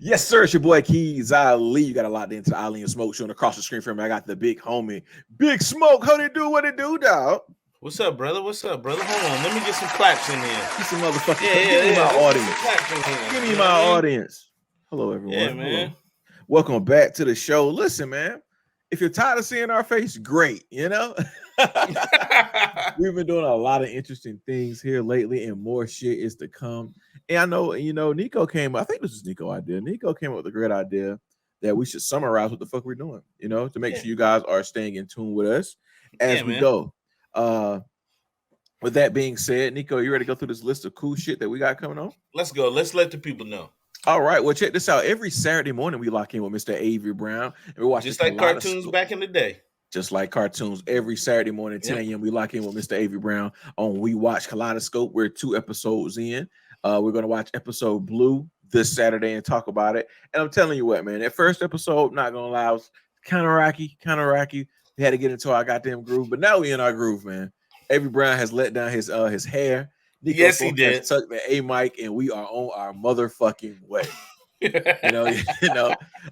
Yes, sir. It's your boy Keiz Ali. You got a lot into the Ali and Smoke show. And across the screen from me, I got the big homie, Big Smoke. How they do? What it do, dog? What's up, brother? What's up, brother? Hold on. Let me get some claps in here. Get some motherfucking. Yeah, Give me my Let's audience. get some claps in here. Give me You know my what I mean? audience. Hello, everyone. Yeah, man. Hello. Welcome back to the show. Listen, man. If you're tired of seeing our face, great. You know, we've been doing a lot of interesting things here lately, and more shit is to come. And I know, Neko came. I think this was Neko idea. Neko came up with a great idea that we should summarize what the fuck we're doing. To make sure you guys are staying in tune with us as we go. With that being said, Neko, you ready to go through this list of cool shit that we got coming on? Let's go. Let's let the people know. All right, well, check this out. Every Saturday morning, we lock in with Mr. Avery Brown, and we watch just like cartoons back in the day. Just like cartoons, every Saturday morning, 10 a.m., we lock in with Mr. Avery Brown on We Watch Kaleidoscope. We're 2 episodes in. We're going to watch episode Blue this Saturday and talk about it. And I'm telling you what, man, that first episode, not going to lie, was kind of rocky. We had to get into our goddamn groove, but now we in our groove, man. Avery Brown has let down his hair. Neko yes, he did. Tucked the A mic, and we are on our motherfucking way.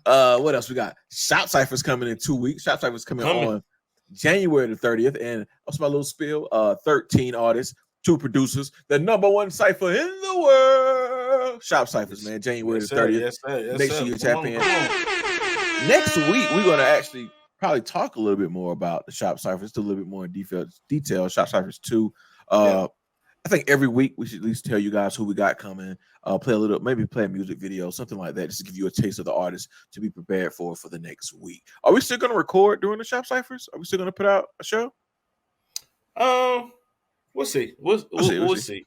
What else we got? Shop Cypher's coming in 2 weeks. Shop Cypher's coming on January the 30th. And what's my little spiel? 13 artists, 2 producers, the #1 cipher in the world. Shop Cyphers, man. January the 30th. Yes, sir. Make sure you tap in. Next week, we're gonna actually probably talk a little bit more about the Shop Cyphers, a little bit more in detail. Shop Cyphers 2. I think every week we should at least tell you guys who we got coming, maybe play a music video, something like that, just to give you a taste of the artist to be prepared for the next week. Are we still going to record during the Shop Cyphers? Are we still going to put out a show? We'll see. We'll see.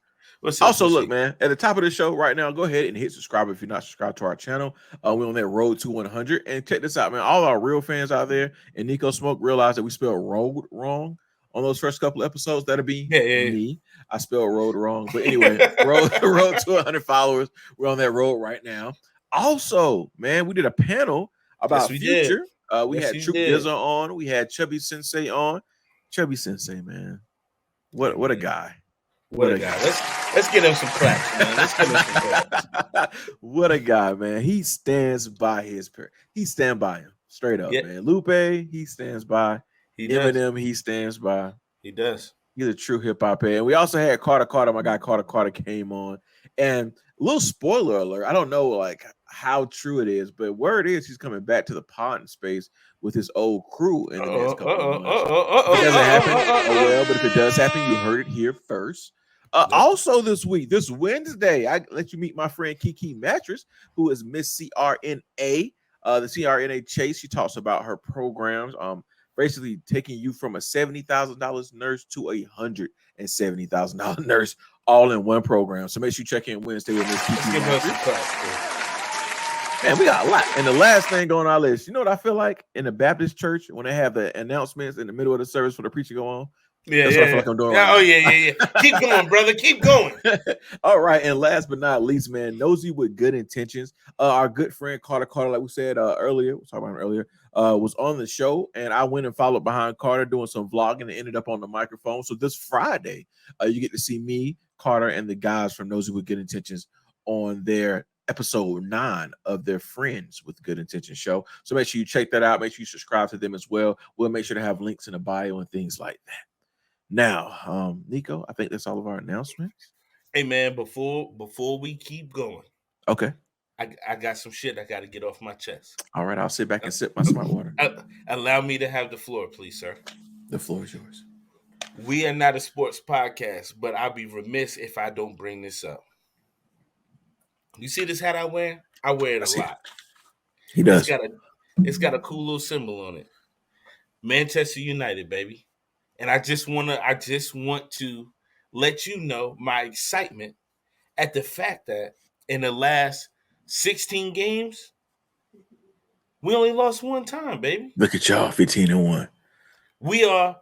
Also, look, man, at the top of the show right now, go ahead and hit subscribe if you're not subscribed to our channel. We're on that road to 100. And check this out, man. All our real fans out there, and Neko Smoke realized that we spelled road wrong on those first couple episodes. That'll be me. I spelled road wrong. But anyway, road to 100 followers. We're on that road right now. Also, man, we did a panel about Future. We had Troop Dizza on. We had Chubby Sensei on. Chubby Sensei, man. What a guy. What a guy. Let's get him some claps, man. Let's get him some claps. What a guy, man. He stands by his parents. He stand by him. Straight up, man. Lupe, he stands by. Eminem, he stands by. He does. He's a true hip-hop head. And we also had Carter. My guy Carter came on. And a little spoiler alert. I don't know like how true it is, but word is he's coming back to the pod space with his old crew in the next couple of months. If it doesn't happen, but if it does happen, you heard it here first. Also this week, this Wednesday, I let you meet my friend Kiki Mattress, who is Miss CRNA, the CRNA Chase. She talks about her programs, basically taking you from a $70,000 nurse to a $170,000 nurse, all in one program. So make sure you check in Wednesday with Miss Kiki Mattress. Man, we got a lot. And the last thing on our list, you know what I feel like in the Baptist church when they have the announcements in the middle of the service for the preacher go on? That's what I feel like I'm doing right now. Yeah. Keep going, brother. Keep going. All right. And last but not least, man, Nosy with Good Intentions. Our good friend Carter, like we said earlier, was on the show. And I went and followed behind Carter doing some vlogging and ended up on the microphone. So this Friday, you get to see me, Carter, and the guys from Nosy with Good Intentions on their episode 9 of their Friends with Good Intentions show. So make sure you check that out. Make sure you subscribe to them as well. We'll make sure to have links in the bio and things like that. Now, Neko, I think that's all of our announcements. Hey, man, before we keep going, okay, I got some shit I got to get off my chest. All right, I'll sit back and sip my smart water. Allow me to have the floor, please, sir. The floor is yours. We are not a sports podcast, but I'll be remiss if I don't bring this up. You see this hat I wear? I wear it a lot. He does. It's got a cool little symbol on it. Manchester United, baby. And I just want to let you know my excitement at the fact that in the last 16 games, we only lost one time, baby. Look at y'all, 15-1. We are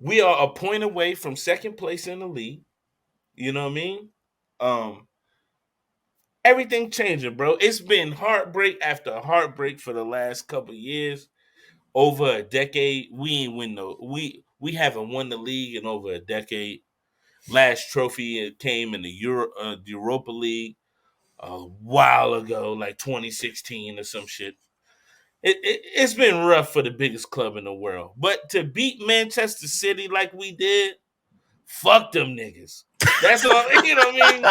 a point away from second place in the league. You know what I mean? Everything changing, bro. It's been heartbreak after heartbreak for the last couple of years. Over a decade, we haven't won the league in over a decade. Last trophy came in the Europa League. a while ago, like 2016 or some shit. It's been rough for the biggest club in the world. But to beat Manchester City like we did, fuck them niggas. That's all, you know what I mean?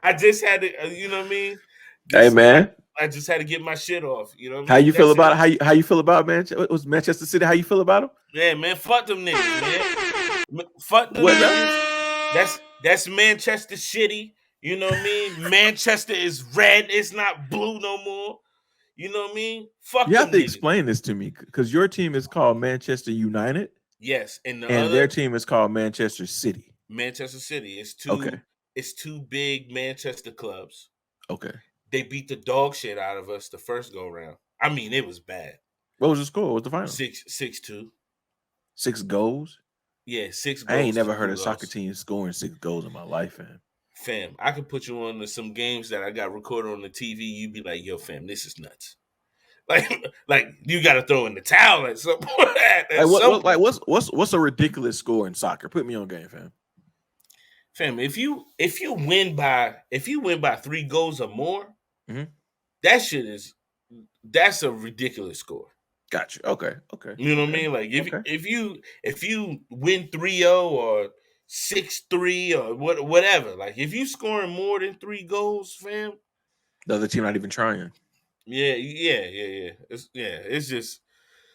I just had to, you know what I mean? Hey man, I just had to get my shit off. You know what I how mean? you feel That's about it. it? How you feel about What was Manchester City? How you feel about them? Yeah, man. Fuck them niggas, man. Fuck them What now? niggas. That's Manchester shitty. You know what I mean? Manchester is red. It's not blue no more. You know what I mean? Fuck You have them to niggas. explain this to me because your team is called Manchester United, Yes, and the and their other team is called Manchester City. Manchester City. Okay. It's two big Manchester clubs. Okay. They beat the dog shit out of us the first go round. I mean, it was bad. What was the score? What was the final? 6-2. 6 goals. Yeah, six I ain't goals to never heard two a soccer loss. team scoring 6 goals in my life, fam. Fam, I could put you on to some games that I got recorded on the TV. You'd be like, yo, fam, this is nuts. Like you got to throw in the towel at some point. Like Some point. what's a ridiculous score in soccer? Put me on game, fam. Fam, if you win by 3 goals or more, Mm-hmm. that shit is that's a ridiculous score. Gotcha. Okay. Okay. You know what I Okay. mean? Like Okay. if you win 3-0 or 6-3 or whatever, like if you scoring more than 3 goals, fam, The other team not even trying. yeah. It's just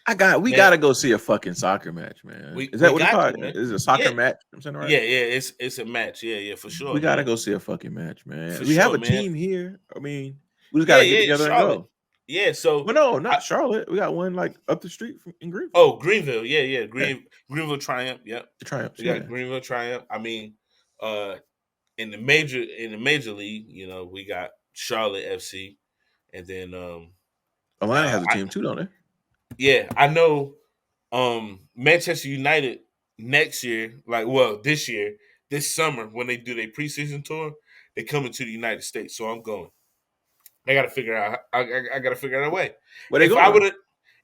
We man, gotta go see a fucking soccer match, man. Is we that what it's got called? to, man. Is it a soccer Yeah. match? I'm saying right. Yeah, it's a match. Yeah, for sure, We gotta man. go see a fucking match, man. For We have sure, a man. team here. I mean, we just Yeah, gotta get yeah, together and Charlotte. go. Yeah, so Well, no, I, not Charlotte. We got one like up the street from in Greenville. oh, Greenville. Yeah. Yeah, Greenville Triumph. Yep. the Triumphs. We got Yeah, Greenville Triumph. I mean, uh in the major league, you know, we got Charlotte FC, and then Atlanta has a I team too, don't they? yeah, I know Manchester United next year, this year, this summer when they do their preseason tour, they coming to the United States, so I'm going. I got to figure out. I got to figure out a way. Where they If I going? would have,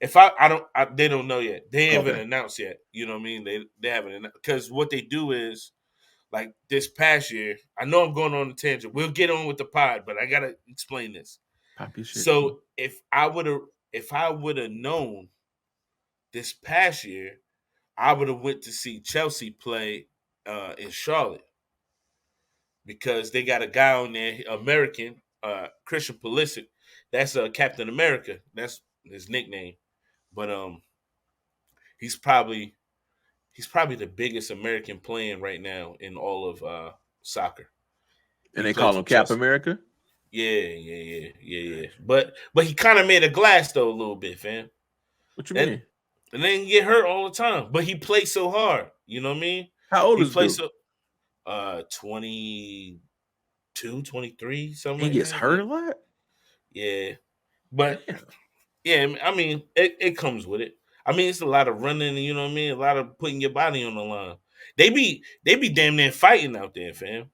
if I don't, they don't know yet. They haven't Okay, announced yet. You know what I mean? They haven't, because what they do is like this past year. I know I'm going on a tangent. We'll get on with the pod, but I gotta explain this. pop your shit. So if I would have known this past year, I would have went to see Chelsea play in Charlotte, because they got a guy on there, American, Christian Pulisic. That's Captain America. That's his nickname. But he's probably the biggest American playing right now in all of soccer. And He they plays call him for Cap Chelsea. America. Yeah. But he kind of made a glass though a little bit, fam. What you And mean? and then get hurt all the time. But he plays so hard. You know what I mean? How old He is plays dude? so 22, 23, something He like gets that. hurt a lot. Yeah. But Damn. yeah, I mean, it comes with it. I mean, it's a lot of running, you know what I mean? A lot of putting your body on the line. They be damn near fighting out there, fam.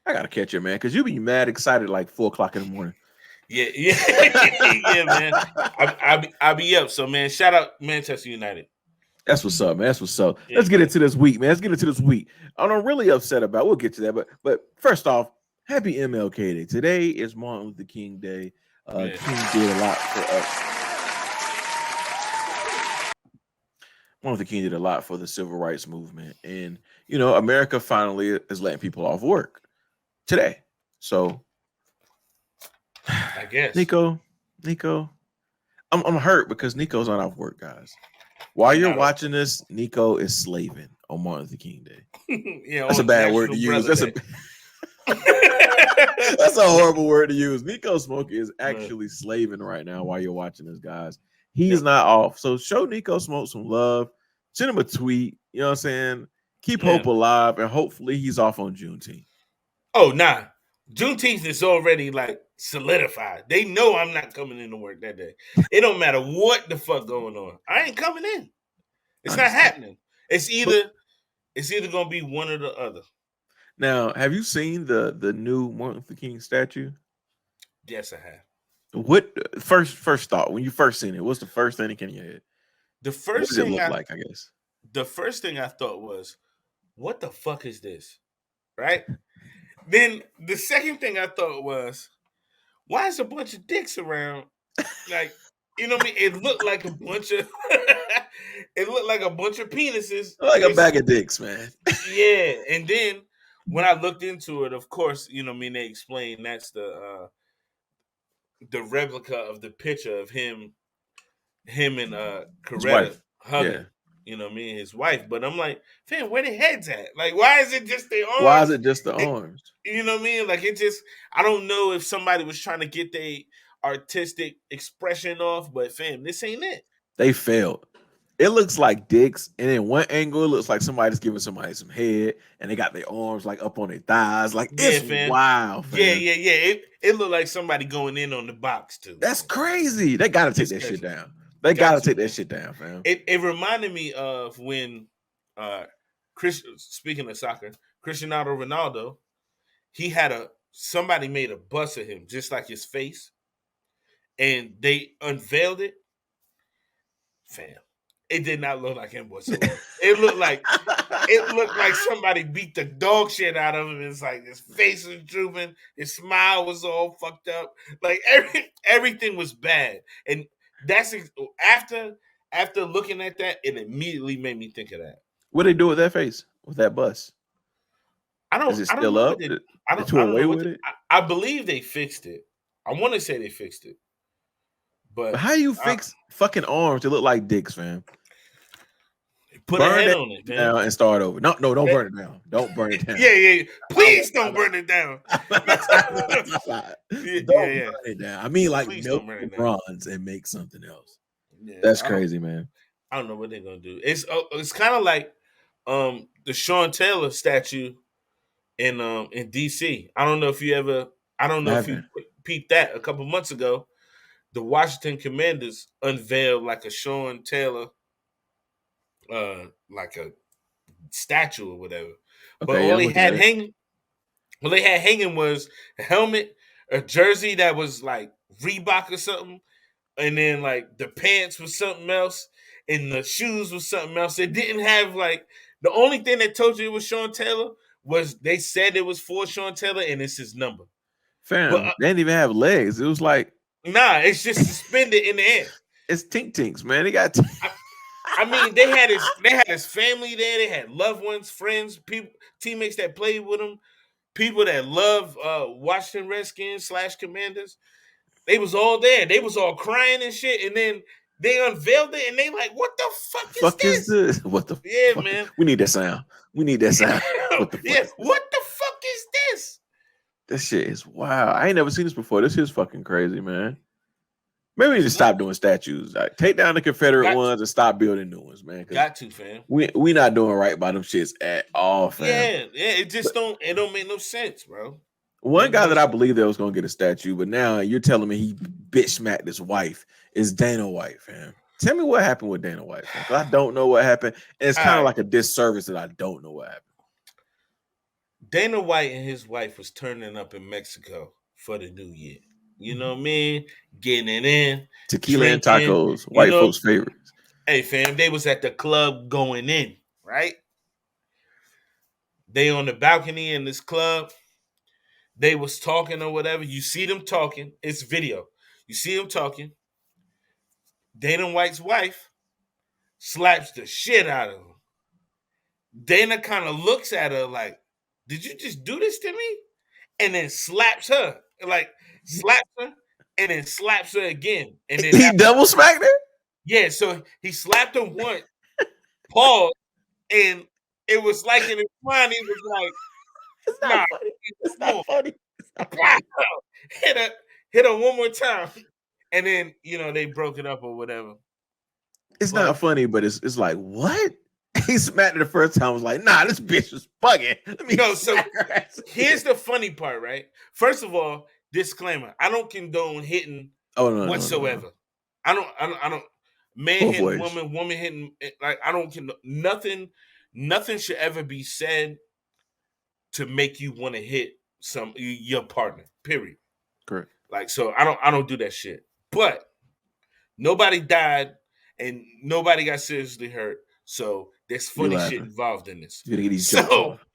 I gotta catch it, man, because you be mad excited like 4 o'clock in the morning. Yeah, yeah, man. I be up. So man, shout out Manchester United. That's what's up, man. That's what's up. Yeah, Let's get man. into this week, man. Let's get into this week. I'm really upset about. We'll get to that, but first off, happy MLK Day. Today is Martin Luther King Day. Yeah. King did a lot for us. Martin Luther King did a lot for the civil rights movement, and America finally is letting people off work today. So, I guess. Neko, I'm hurt because Nico's not off work, guys. While you're watching this, Neko is slaving on Martin Luther King Day. Yeah, That's a bad word to use. That's a horrible word to use. Neko Smokey is actually slaving right now while you're watching this, guys. He's not off. So show Neko Smoke some love. Send him a tweet. You know what I'm saying? Keep hope alive, and hopefully he's off on Juneteenth. Oh, nah. Juneteenth is already like solidified. They know I'm not coming into work that day. It don't matter what the fuck going on. I ain't coming in. It's not happening. It's either gonna be one or the other. Now, have you seen the new Martin Luther King statue? Yes, I have. What first thought when you first seen it? What's the first thing that came in your head? The first what does thing it look like, I guess. The first thing I thought was, what the fuck is this? Right? Then the second thing I thought was, why is a bunch of dicks around? Like, you know what I mean? It looked like a bunch of it looked like a bunch of penises. Like a Just bag of dicks, man. yeah. And then when I looked into it, of course, you know what I mean, they explained that's the replica of the picture of him and His Coretta wife. Yeah. hugging, you know what I mean, his wife. But I'm like, fam, where the heads at? Like, why is it just their Why is arms? it just the arms? You know what I mean? Like it just I don't know if somebody was trying to get their artistic expression off, but fam, this ain't it. They failed. It looks like dicks, and in one angle, it looks like somebody's giving somebody some head, and they got their arms like up on their thighs. Like Yeah, it's fam. wild, fam. Yeah. It looked like somebody going in on the box too. That's crazy. They gotta take It's that shit crazy. down. They gotta take man. that shit down, fam. It reminded me of when speaking of soccer, Cristiano Ronaldo, he had somebody made a bust of him, just like his face, and they unveiled it. Fam, it did not look like him whatsoever. It looked like somebody beat the dog shit out of him. It's like his face was drooping, his smile was all fucked up. Like everything was bad. And that's after looking at that, it immediately made me think of that. What they do with that face, with that bust? Is it I don't still know up? what they They I too don't away know what with it. I believe they fixed it. I want to say they fixed it. But But how you fix fucking arms to look like dicks, fam? put a Burn head that on it, man. down and start over. No, don't burn it down. Don't burn it down. Yeah. Please don't burn it down. Don't Yeah. burn it down. I mean, like Please milk don't burn it the down. bronze and make something else. Yeah, That's crazy, man. I don't know what they're gonna do. It's kind of like the Sean Taylor statue in DC. I don't know if you peeped that a couple months ago. The Washington Commanders unveiled like a Sean Taylor like a statue or whatever. But Okay, yeah, I'm looking at it. all they had hanging was a helmet, a jersey that was like Reebok or something, and then like the pants was something else, and the shoes was something else. It didn't have like the only thing that told you it was Sean Taylor was they said it was for Sean Taylor and it's his number. But Fam, they didn't even have legs. It was like nah, it's just suspended in the air. it's Tink Tinks, man. They got I mean, they had his family there. They had loved ones, friends, people, teammates that played with him, people that love Washington Redskins / Commanders. They was all there. They was all crying and shit. And then they unveiled it and they like, what the fuck is this? What the Yeah, fuck? man. We need that sound. What the fuck? Yeah, what the fuck is this? This shit is wow. I ain't never seen this before. This is fucking crazy, man. Maybe we need to stop doing statues. Like, take down the Confederate ones and stop building new ones, man. Got to, fam. We not doing right by them shits at all, fam. Yeah. It just don't make no sense, bro. One guy that I believe that was gonna get a statue, but now you're telling me he bitch smacked his wife is Dana White, fam. Tell me what happened with Dana White, fam. 'Cause I don't know what happened, and it's kind of like a disservice that I don't know what happened. Dana White and his wife was turning up in Mexico for the new year. You know what I mean? Getting it in. Tequila drinking, and tacos, white folks' favorites. Hey, fam, they was at the club going in, right? They on the balcony in this club. They was talking or whatever. You see them talking. It's video. You see them talking. Dana White's wife slaps the shit out of him. Dana kind of looks at her like, did you just do this to me? And then slaps her. Like, slaps her and then slaps her again. And then he double smacked her? Yeah, so he slapped her once, paused, and it was like in his mind, he was like, it's not funny. It's not funny. Hit her one more time. And then, they broke it up or whatever. It's not funny, but it's like, what? He smacked her the first time. I was like, nah, this bitch was bugging. So here's the funny part, right? First of all, disclaimer: I don't condone hitting whatsoever. No. I don't. Man hitting woman hitting. Like I don't condone nothing. Nothing should ever be said to make you want to hit your partner. Period. Correct. Like so, I don't do that shit. But nobody died and nobody got seriously hurt. So there's funny shit involved in this. You gotta get these jokes off.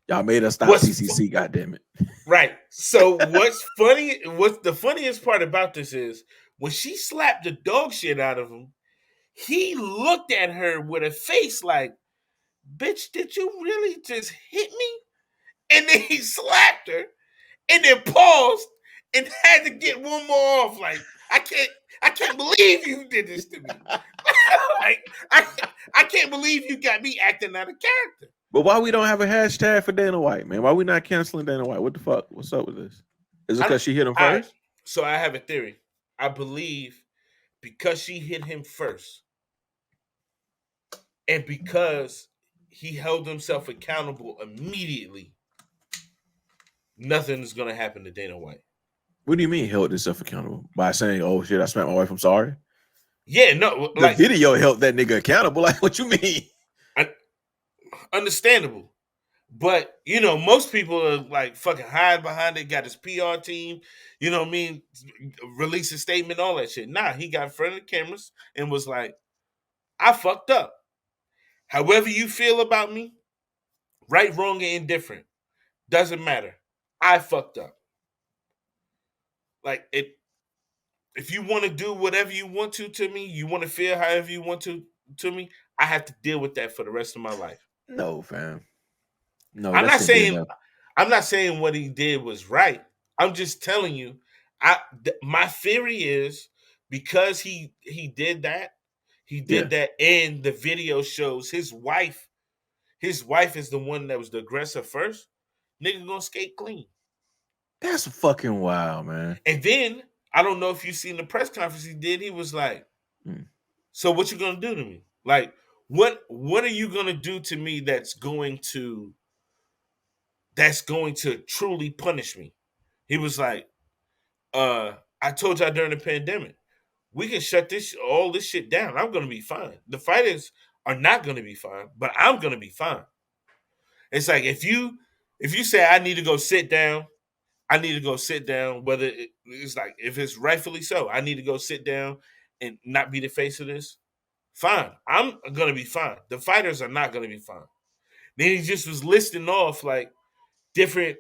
Y'all made us stop What's PCC. Goddamn it! right? So what's funny? What's the funniest part about this is when she slapped the dog shit out of him. He looked at her with a face like, "Bitch, did you really just hit me?" And then he slapped her, and then paused and had to get one more off. Like, I can't believe you did this to me. Like, I can't believe you got me acting out of character. But why we don't have a hashtag for Dana White, man? Why we not canceling Dana White? What the fuck? What's up with this? Is it I don't. because she hit him I first? so I have a theory. I believe because she hit him first, and because he held himself accountable immediately, nothing is going to happen to Dana White. What do you mean held himself accountable? By saying, "Oh shit, I smacked my wife. I'm sorry." Yeah, no, The like video held that nigga accountable. Like, what you mean? understandable. But you know, most people are like fucking hide behind it. Got his PR team, you know what I mean? Release a statement, all that shit. Nah, he got in front of the cameras and was like, "I fucked up. However you feel about me, right, wrong, and indifferent, doesn't matter. I fucked up. Like it. If you want to do whatever you want to me, you want to feel however you want to me. I have to deal with that for the rest of my life. No, fam. No, I'm that not shouldn't be saying enough. I'm not saying what he did was right. I'm just telling you. My theory is because he did that. He Yeah, did that, and the video shows his wife. His wife is the one that was the aggressor first. Nigga gonna skate clean. that's fucking wild, man. And then I don't know if you seen the press conference he did. He was like, Mm. "So what you gonna do to me? Like what are you gonna do to me that's going to truly punish me?" He was like, I told y'all during the pandemic, we can shut all this shit down. I'm gonna be fine. The fighters are not gonna be fine, but I'm gonna be fine. It's like if you say I need to go sit down, I need to go sit down. It's like if it's rightfully so, I need to go sit down and not be the face of this. Fine, I'm gonna be fine. The fighters are not gonna be fine. Then he just was listing off like different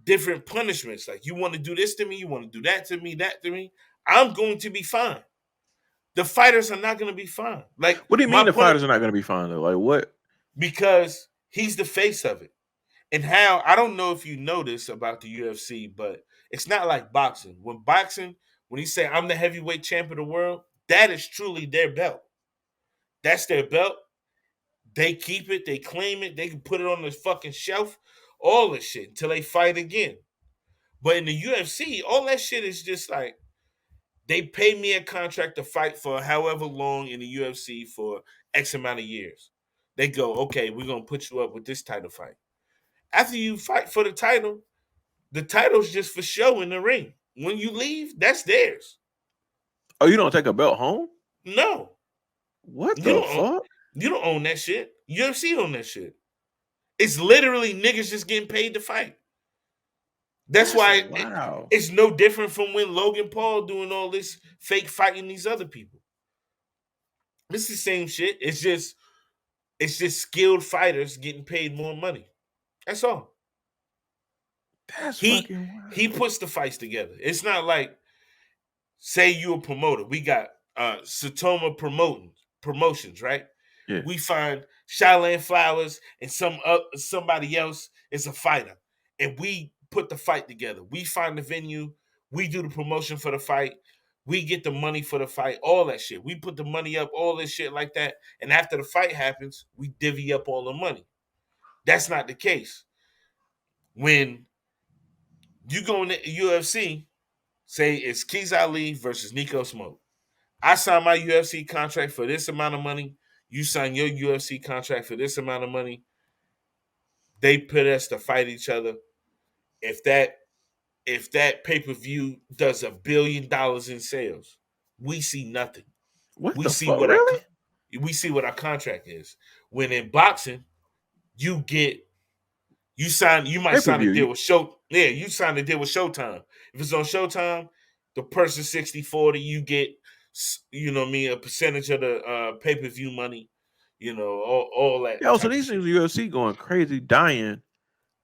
different punishments. Like you want to do this to me, you want to do that to me, that to me. I'm going to be fine. The fighters are not going to be fine. Like What do you my mean the point, fighters are not going to be fine though? Like, what? because he's the face of it. And how I don't know if you know this about the UFC, but it's not like boxing. When he say I'm the heavyweight champ of the world, that is truly their belt. That's their belt. They keep it, they claim it, they can put it on the fucking shelf, all this shit until they fight again. But in the UFC, all that shit is just like they pay me a contract to fight for however long in the UFC for X amount of years. They go, okay, we're gonna put you up with this title fight. After you fight for the title's just for show in the ring. When you leave, that's theirs. Oh, you don't take a belt home? No, What you the don't. fuck? You don't own that shit. UFC own that shit. It's literally niggas just getting paid to fight. That's That's why wow. it's no different from when Logan Paul doing all this fake fighting these other people. It's the same shit. It's just skilled fighters getting paid more money. That's all. That's He fucking he wild. puts the fights together. It's not like say you a promoter. We got Satoma promotions, right? Yeah. We find Shaolin Flowers and somebody else is a fighter, and we put the fight together. We find the venue, we do the promotion for the fight, we get the money for the fight, all that shit. We put the money up, all this shit like that, and after the fight happens, we divvy up all the money. That's not the case when you go in the UFC. Say it's Keiz Ali versus Neko Smoke. I sign my UFC contract for this amount of money. You sign your UFC contract for this amount of money. They put us to fight each other. If that pay-per-view does $1 billion in sales, we see nothing. What We the see fuck? what our Really? we see what our contract is. When in boxing, you get you might Pay per sign a view. deal with you sign a deal with Showtime. If it's on Showtime, the person 60-40, you get you know what I mean, a percentage of the pay-per-view money, all that Yo, so type of these shit. things UFC going crazy, dying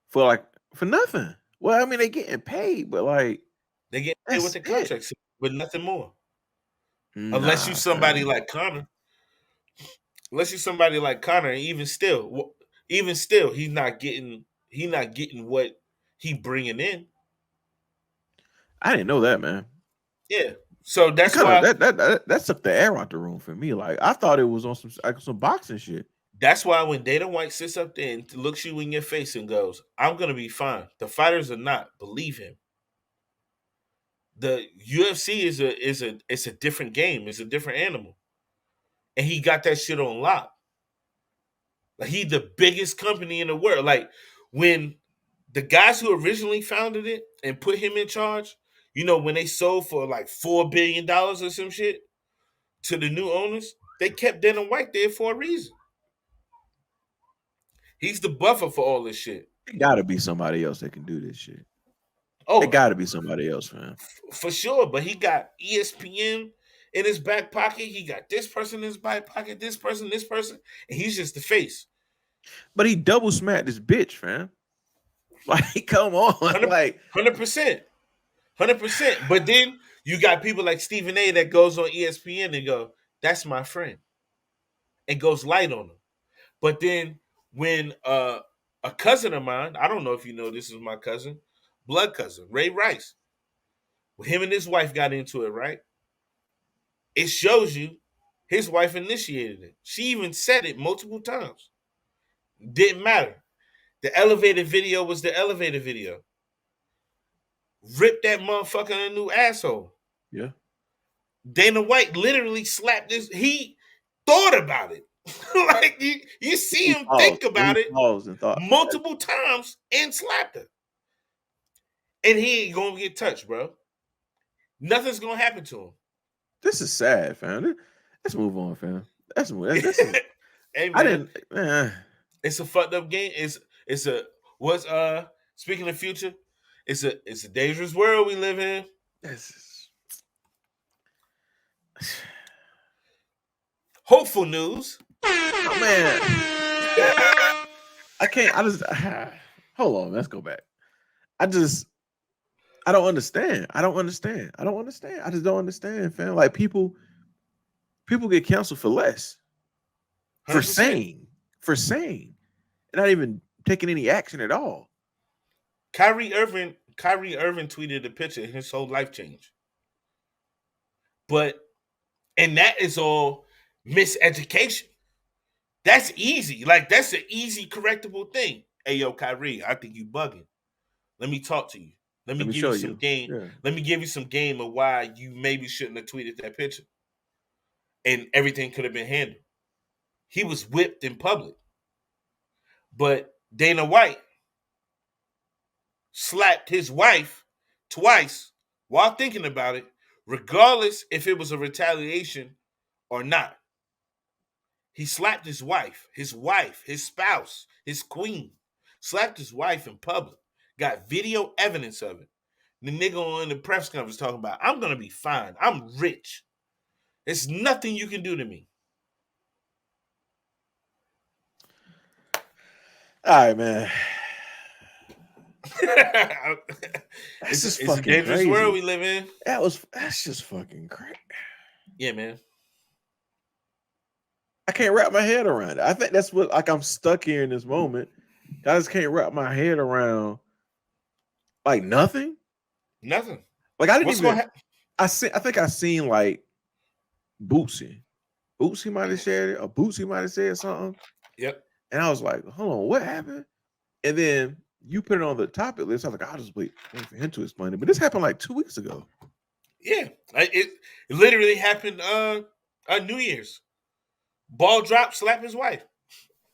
for nothing. Well, I mean, they getting paid, but like They get paid with that's the it. contracts, but nothing more. Unless you Nah, somebody fam. like Connor. Unless you somebody like Connor, and even still, he's not getting what he bringing in. I didn't know that, man. Yeah. So It that's kind of why that took the air out the room for me. Like I thought it was on some boxing shit. when Dana White sits up there and looks you in your face and goes, "I'm gonna be fine." The fighters are not. Believe him. The UFC it's a different game. It's a different animal, and he got that shit on lock. Like he's the biggest company in the world. Like when the guys who originally founded it and put him in charge, when they sold for like $4 billion or some shit to the new owners, they kept Dana White there for a reason. He's the buffer for all this shit. It got to be somebody else that can do this shit. It Oh, got to be somebody else, man. for sure. But he got ESPN in his back pocket. He got this person in his back pocket, this person, and he's just the face. But he double smacked this bitch, fam. Like, come on, like 100%. 100%. But then you got people like Stephen A that goes on ESPN and go, "That's my friend," and goes light on him. But then when a cousin of mine, I don't know if you know, this is my cousin, blood cousin, Ray Rice, when him and his wife got into it, right? It shows you his wife initiated it. She even said it multiple times. Didn't matter. The elevator video was the elevator video. Ripped that motherfucker a new asshole. yeah. Dana White literally slapped this. He thought about it. Like you see him think about He it paused and thought. multiple times and slapped her. And he ain't gonna get touched, bro. Nothing's gonna happen to him. This is sad, fam. Let's move on, fam. That's Hey I man, didn't. it's a fucked up game. It's a what's speaking of future, it's a dangerous world we live in. This is, Hopeful news. oh man, I can't. I just hold on. Let's go back. I don't understand. I don't understand. I just don't understand, fam. Like people get canceled for less. 100%. For saying, and not even taking any action at all. Kyrie Irving tweeted a picture and his whole life changed. And that is all miseducation. That's easy. Like that's an easy correctable thing. Hey yo, Kyrie, I think you bugging. Let me talk to you. Let me give show you some game. Yeah. Let me give you some game of why you maybe shouldn't have tweeted that picture. And everything could have been handled. He was whipped in public. But Dana White slapped his wife twice while thinking about it, regardless if it was a retaliation or not. He slapped his wife, his spouse, his queen. Slapped his wife in public. Got video evidence of it. The nigga in the press conference talking about, "I'm going to be fine. I'm rich. There's nothing you can do to me." All right, man. It's just a fucking dangerous crazy. world we live in. That's just fucking crazy. Yeah, man. I can't wrap my head around it. I think that's what I'm stuck here in this moment. I just can't wrap my head around like nothing. Nothing. Like I didn't What's even. going to happen? I think I seen like Bootsy. Bootsy might have shared it, or Bootsy might have said something. Yep. And I was like, hold on, what happened? And then you put it on the topic list. I was like, I'll just wait for him to explain it. But this happened like 2 weeks ago. Yeah. It literally happened on New Year's. Ball drop, slap his wife.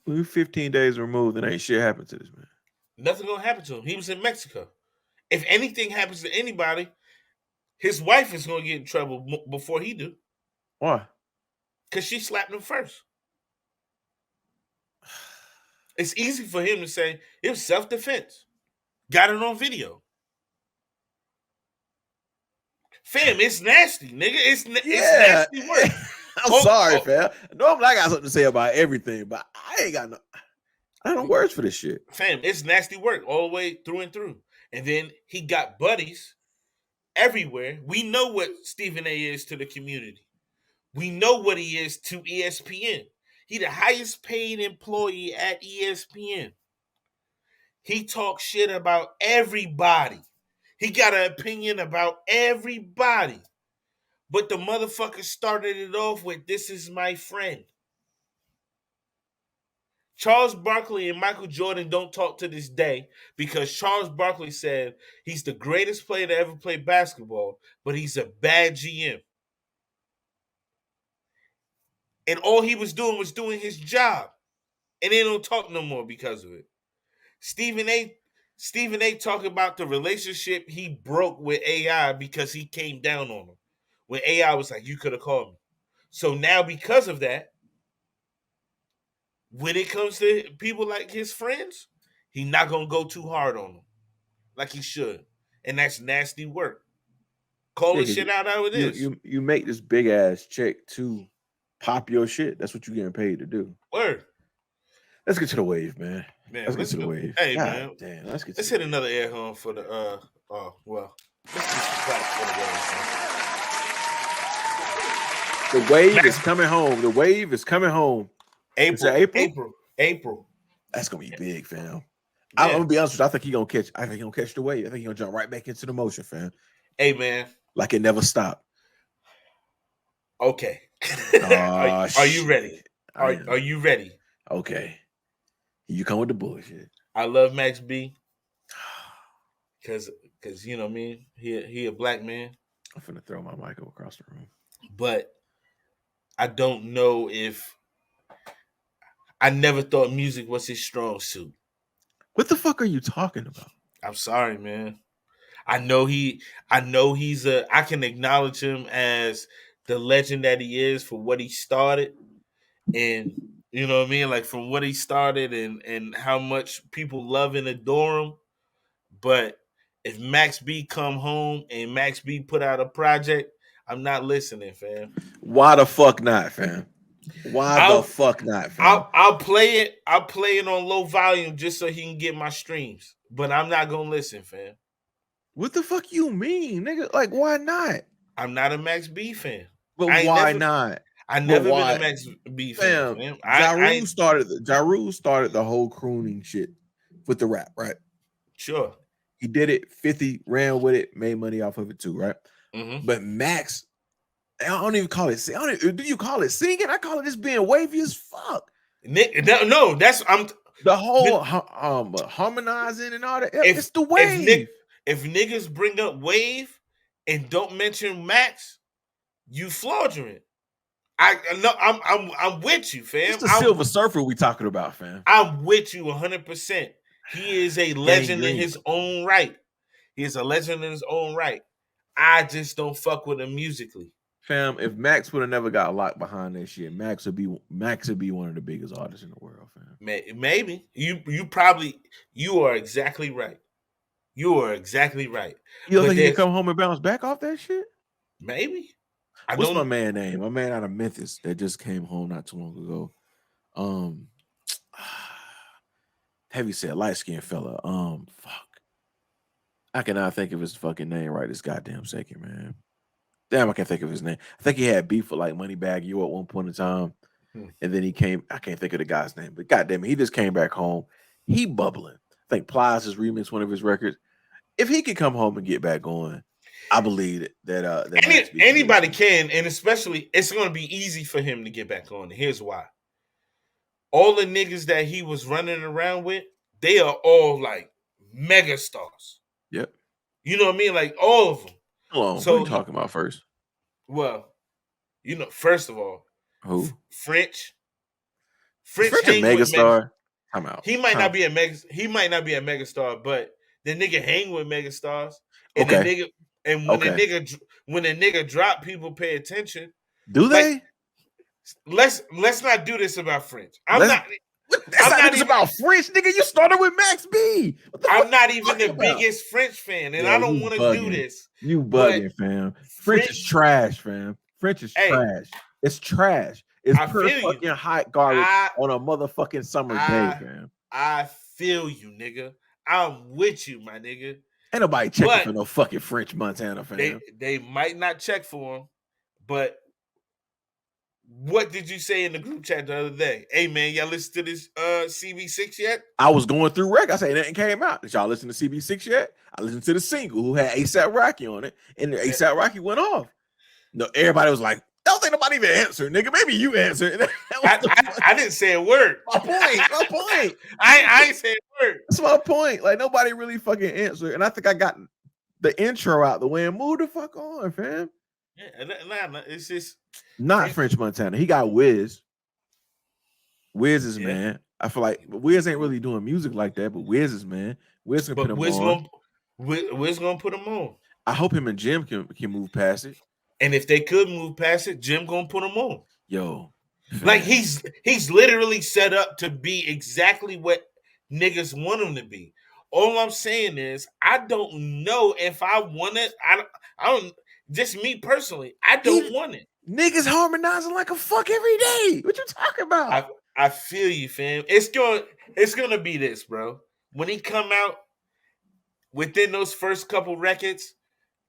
We're 15 days removed, and ain't shit happened to this man. Nothing gonna happen to him. He was in Mexico. If anything happens to anybody, his wife is gonna get in trouble before he do. Why? Because she slapped him first. It's easy for him to say it was self-defense. Got it on video. Fam, it's nasty, nigga. It's nasty work. I'm sorry, fam. Normally I got something to say about everything, but I ain't got no. I don't know words for this shit. Fam, it's nasty work all the way through and through. And then he got buddies everywhere. We know what Stephen A is to the community. We know what he is to ESPN. He the highest paid employee at ESPN. He talks shit about everybody. He got an opinion about everybody. But the motherfucker started it off with, "This is my friend." Charles Barkley and Michael Jordan don't talk to this day because Charles Barkley said he's the greatest player to ever play basketball, but he's a bad GM. And all he was doing his job. And they don't talk no more because of it. Stephen A talking about the relationship he broke with AI because he came down on him. When AI was like, "You could have called me." So now because of that, when it comes to people like his friends, he's not going to go too hard on them like he should. And that's nasty work. Calling shit out how it is. You make this big ass check to pop your shit. That's what you're getting paid to do. Word. Let's get to the wave, man. Let's get to the wave. Hey, God, man. Damn, let's hit another air horn for the let's do some claps for the wave, man. The wave is coming home. The wave is coming home. April. That's gonna be big, fam. I'm gonna be honest with you. I think he's gonna catch the wave. I think he's gonna jump right back into the motion, fam. Hey, man. Like it never stopped. Okay. Are you ready? Are you ready? Okay. You come with the bullshit. I love Max B. Cause you know what I mean? He a black man. I'm finna throw my mic across the room. But I don't know if I never thought music was his strong suit. What the fuck are you talking about? I'm sorry, man. I know he's I can acknowledge him as the legend that he is for what he started. And you know what I mean? Like from what he started and how much people love and adore him. But if Max B come home and Max B put out a project, I'm not listening, fam. Why the fuck not, fam? Why the fuck not, fam? I'll play it. I'll play it on low volume just so he can get my streams. But I'm not gonna listen, fam. What the fuck you mean, nigga? Like, why not? I'm not a Max B fan. But why not? I never been a Max B fan. Fam. Ja Rule started the whole crooning shit with the rap, right? Sure. He did it. 50 ran with it, made money off of it too, right? Mm-hmm. But Max, I don't even call it. Do you call it singing? I call it just being wavy as fuck. No, that's the whole harmonizing and all that. It's the wave. If niggas bring up wave and don't mention Max, you flagrant. I'm with you, fam. It's the Silver Surfer we talking about, fam. I'm with you 100%. He is a legend in his own right. He is a legend in his own right. I just don't fuck with him musically. Fam, if Max would have never got locked behind that shit, Max would be one of the biggest artists in the world, fam. Maybe. You are exactly right. You are exactly right. You don't think he can come home and bounce back off that shit? Maybe. What's my man name? My man out of Memphis that just came home not too long ago. Heavy set, light-skinned fella. Fuck. I cannot think of his fucking name right this goddamn second, man. Damn, I can't think of his name. I think he had beef with like Moneybagg Yo at one point in time. And then he came, I can't think of the guy's name, but goddamn it, he just came back home. He bubbling. I think Plies has remixed one of his records. If he could come home and get back going, I believe that anybody can, and especially it's going to be easy for him to get back on. Here's why. All the niggas that he was running around with, they are all like mega stars. Yep. You know what I mean? Like all of them. Hold on. So, what are you talking about first? Well, first of all, who? French a megastar. I'm out. He might not be a megastar, but the nigga hang with megastars. And the nigga, and when the nigga drop, people pay attention. Do they? Like, let's not do this about French. That's not about French, nigga. You started with Max B. I'm not even the biggest French fan, and I don't want to do this. You bugging, fam. French is trash, fam. French is trash. It's trash. It's pure fucking hot garbage on a motherfucking summer day, fam. I feel you, nigga. I'm with you, my nigga. Ain't nobody checking But for no fucking French Montana, fam. they might not check for him, but what did you say in the group chat the other day? Hey man, y'all listen to this CB6 yet? I was going through rec. I said nothing came out. Did y'all listen to CB6 yet? I listened to the single who had ASAP Rocky on it, and ASAP Rocky went off. No, everybody was like, "Don't think nobody even answered, nigga. Maybe you answered." I didn't say a word. My point. I ain't saying a word. That's my point. Like nobody really fucking answered, and I think I got the intro out the way and moved the fuck on, fam. Yeah, nah, it's just not French Montana. He got Wiz. Wiz is man. I feel like Wiz ain't really doing music like that, but Wiz is man. Wiz can put him on. Wiz gonna put him on. I hope him and Jim can move past it. And if they could move past it, Jim gonna put him on. Yo, fam. Like he's literally set up to be exactly what niggas want him to be. All I'm saying is, I don't know if I want it. I don't. Just me personally, I don't want it. Niggas harmonizing like a fuck every day. What you talking about? I feel you, fam. It's gonna be this, bro. When he come out within those first couple records,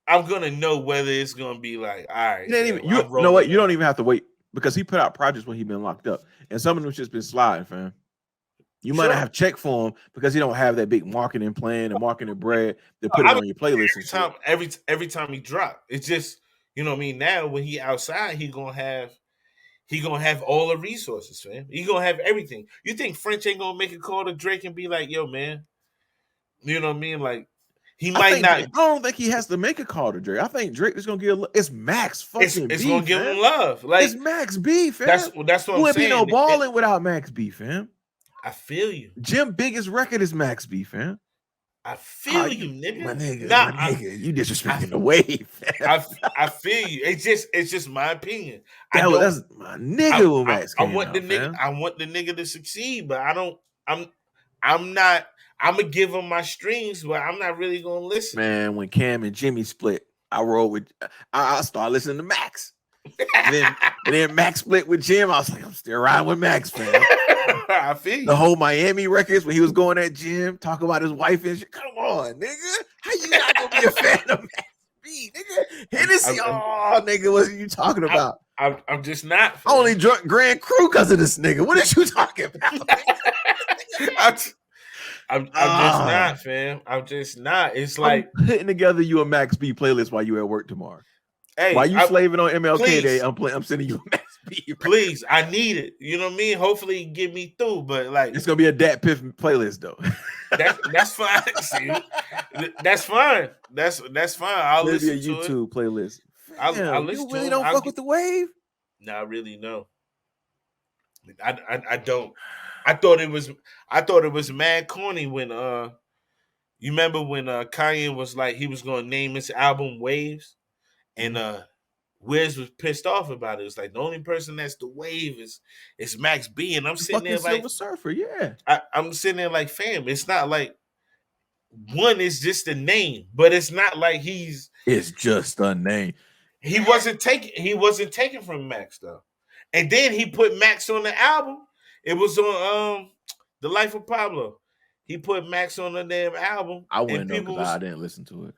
I'm gonna know whether it's gonna be like, all right. You know what? You don't even have to wait because he put out projects when he been locked up, and some of them just been sliding, fam. You might not have checked for him because he don't have that big marketing plan and marketing bread to put it on your playlist. Every time he drop, it's just, you know what I mean. Now when he outside, he gonna have all the resources, fam. He gonna have everything. You think French ain't gonna make a call to Drake and be like, "Yo, man," you know what I mean? Like he might not. I don't think he has to make a call to Drake. I think Drake is gonna give. It's Max fucking. It's B, gonna give him love. Like it's Max B, fam. That's what I'm saying. Wouldn't be no balling without Max B, fam. I feel you. Jim's biggest record is Max B, fam. I feel you, nigga. My nigga, you disrespecting the wave. I feel you. It's just my opinion. That's my nigga with Max. I want the nigga to succeed, but I don't. I'm not. I'm gonna give him my streams, but I'm not really gonna listen. Man, when Cam and Jimmy split, I rolled with. I started listening to Max. and then Max split with Jim. I was like, I'm still riding with Max, fam. I feel you. The whole Miami records when he was going at Jim, talking about his wife and shit. Come on, nigga. How you not gonna be a fan of Max B, nigga? Hennessy, nigga, what are you talking about? I'm just not. I only drunk Grand Crew because of this nigga. What are you talking about? I'm just not, fam. I'm just not. It's like I'm putting together you a Max B playlist while you at work tomorrow. Hey, while you slaving on MLK Day, I'm sending you a Max B. Right? Please, I need it. You know what I mean? Hopefully, he get me through. But like, it's gonna be a Dat Piff playlist though. That's fine. See, that's fine. That's fine. I'll listen to a YouTube playlist. I'll listen you really don't fuck with the wave? No, really no. I don't. I thought it was mad corny when you remember when Kanye was like he was gonna name his album Waves, and Wiz was pissed off about it. It's like the only person that's the wave is Max B, and I'm sitting there like Silver Surfer, yeah. I'm sitting there like, fam, it's not like one is just a name, but it's not like it's just a name. He wasn't taken from Max though. And then he put Max on the album. It was on The Life of Pablo. He put Max on the damn album. I wouldn't know because I didn't listen to it.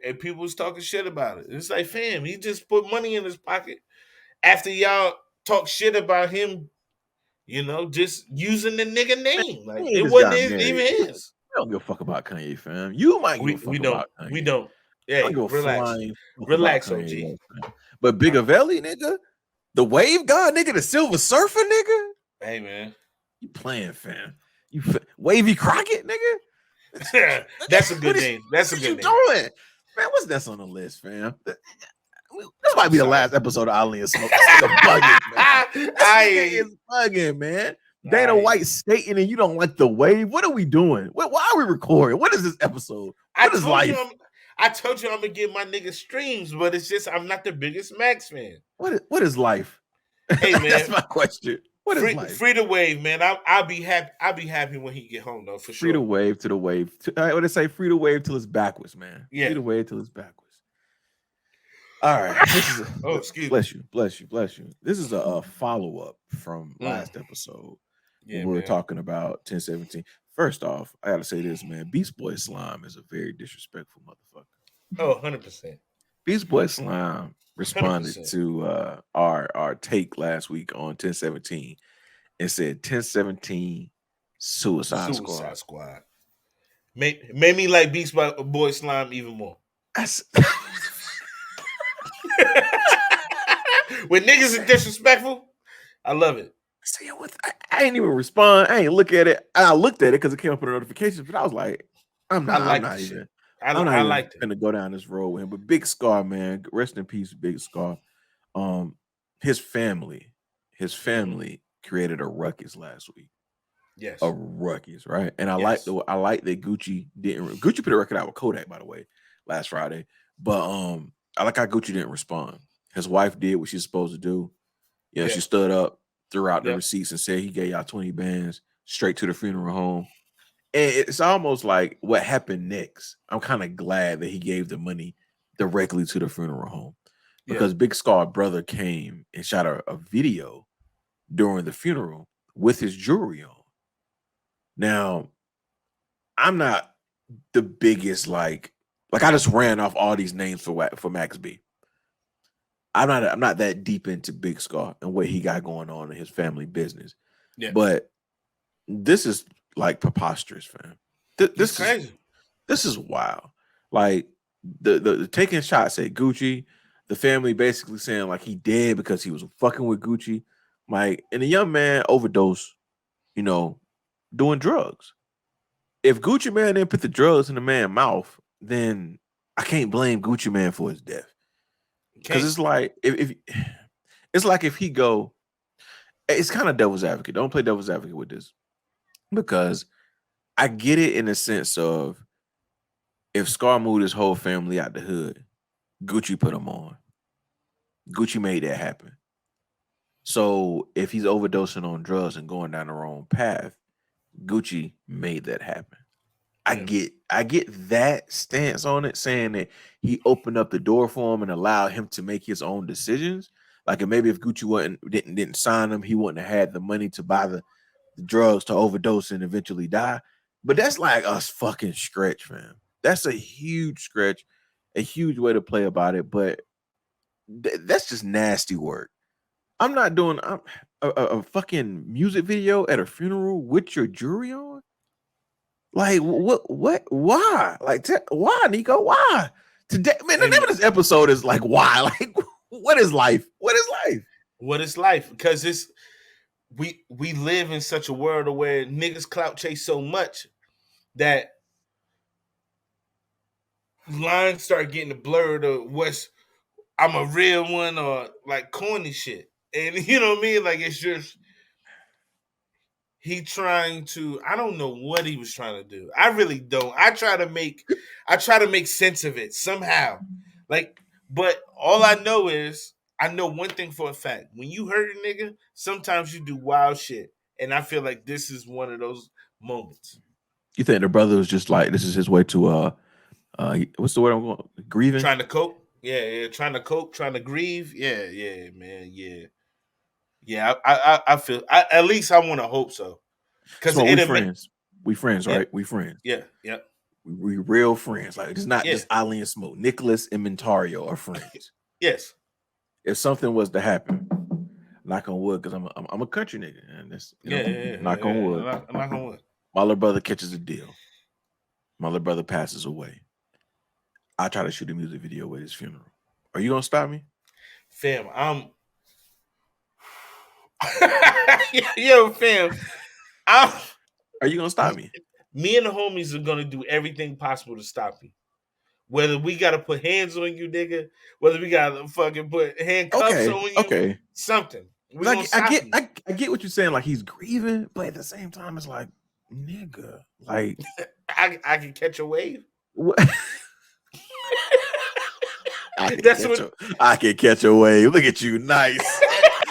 And people was talking shit about it. It's like, fam, he just put money in his pocket after y'all talk shit about him, you know, just using the nigga name. Like it wasn't even his. We don't give a fuck about Kanye, fam. You might give a fuck about Kanye. We don't. Yeah, relax, OG. But Big Avelli, nigga, the wave god, nigga, the Silver Surfer, nigga. Hey, man. You playing, fam. Wavy Crockett, nigga. That's a good name. That's a good name. Doing? Man, what's that on the list, fam? This might be the last episode of Ali and Smoke. This bugging, man. This bugging, man. Dana White skating and you don't like the wave. What are we doing? Why are we recording? What is this episode? What is life? I told you I'm gonna get my nigga streams, but it's just I'm not the biggest Max fan. What is life? Hey man, that's my question. What is life? Free to wave, man. I'll be happy. I'll be happy when he get home though, for sure. Free to wave to the wave. What they say? Free to wave till it's backwards, man. Yeah. Free to wave till it's backwards. All right. Excuse me. Bless you. This is a follow up from last episode. Yeah, when we were man. talking about 1017. First off, I gotta say this, man. Beast Boy Slime is a very disrespectful motherfucker. Oh, 100%. Beast Boy Slime responded 100%. to our take last week on 1017 and said 1017 Suicide Squad. Suicide Squad. Made me like Beast Boy Slime even more. When niggas are disrespectful, I love it. See, I ain't even respond. I ain't look at it. I looked at it because it came up with notifications, but I was like, I'm I not like even. the shit. I'm not I even liked it. gonna go down this road with him. But Big Scar, man, rest in peace, Big Scar. His family created a ruckus last week. Yes. A ruckus, right? And I Yes. like that Gucci put a record out with Kodak, by the way, last Friday. But I like how Gucci didn't respond. His wife did what she's supposed to do. Yeah, she stood up, threw out the receipts, and said he gave y'all 20 bands straight to the funeral home. And it's almost like what happened next. I'm kind of glad that he gave the money directly to the funeral home because Big Scar brother came and shot a video during the funeral with his jewelry on. Now, I'm not the biggest like I just ran off all these names for Max B. I'm not that deep into Big Scar and what he got going on in his family business. Yeah. But this is like preposterous, fam. This is crazy. This is wild. Like the taking shots at Gucci, the family basically saying like he dead because he was fucking with Gucci. Like, and the young man overdosed, doing drugs. If Gucci Man didn't put the drugs in the man's mouth, then I can't blame Gucci Man for his death. Because it's like if he go, it's kind of devil's advocate. Don't play devil's advocate with this. Because I get it in the sense of if Scar moved his whole family out the hood, Gucci put him on. Gucci made that happen. So if he's overdosing on drugs and going down the wrong path, Gucci made that happen. I get that stance on it, saying that he opened up the door for him and allowed him to make his own decisions. Like, and maybe if Gucci didn't sign him, he wouldn't have had the money to buy the drugs to overdose and eventually die. But that's like a fucking stretch, fam. That's a huge stretch, a huge way to play about it. But that's just nasty work. I'm not doing a fucking music video at a funeral with your jewelry on. Like, what, why? Like, why, Neko? Why? Today, man, the name of this episode is like, why? Like, what is life? What is life? What is life? Because we live in such a world where niggas clout chase so much that lines start getting blurred of what's I'm a real one or like corny shit. And you know what I mean? Like, it's just he trying to, I don't know what he was trying to do. I really don't. I try to make sense of it somehow. Like, but all I know is I know one thing for a fact. When you hurt a nigga, sometimes you do wild shit. And I feel like this is one of those moments. You think the brother was just like, this is his way to what's the word I'm going? Grieving? Trying to cope. Yeah, trying to cope, trying to grieve. Yeah, man, yeah. Yeah, I feel at least I want to hope so. Because we friends. We friends, right? We friends. Yeah. We real friends. Like, it's not just Ali and Smoke. Nicholas and Mentario are friends. Yes. If something was to happen, knock on wood, because I'm a country nigga, and this knock on wood. Knock on wood. My little brother catches a deal. My little brother passes away. I try to shoot a music video with his funeral. Are you gonna stop me? Fam, yo, fam. Are you gonna stop me? Me and the homies are gonna do everything possible to stop you. Whether we gotta put hands on you, nigga, whether we gotta fucking put handcuffs on you, something. Like, I get what you're saying. Like, he's grieving, but at the same time, it's like, nigga, like I can catch a wave. What? I can catch a wave. Look at you, nice.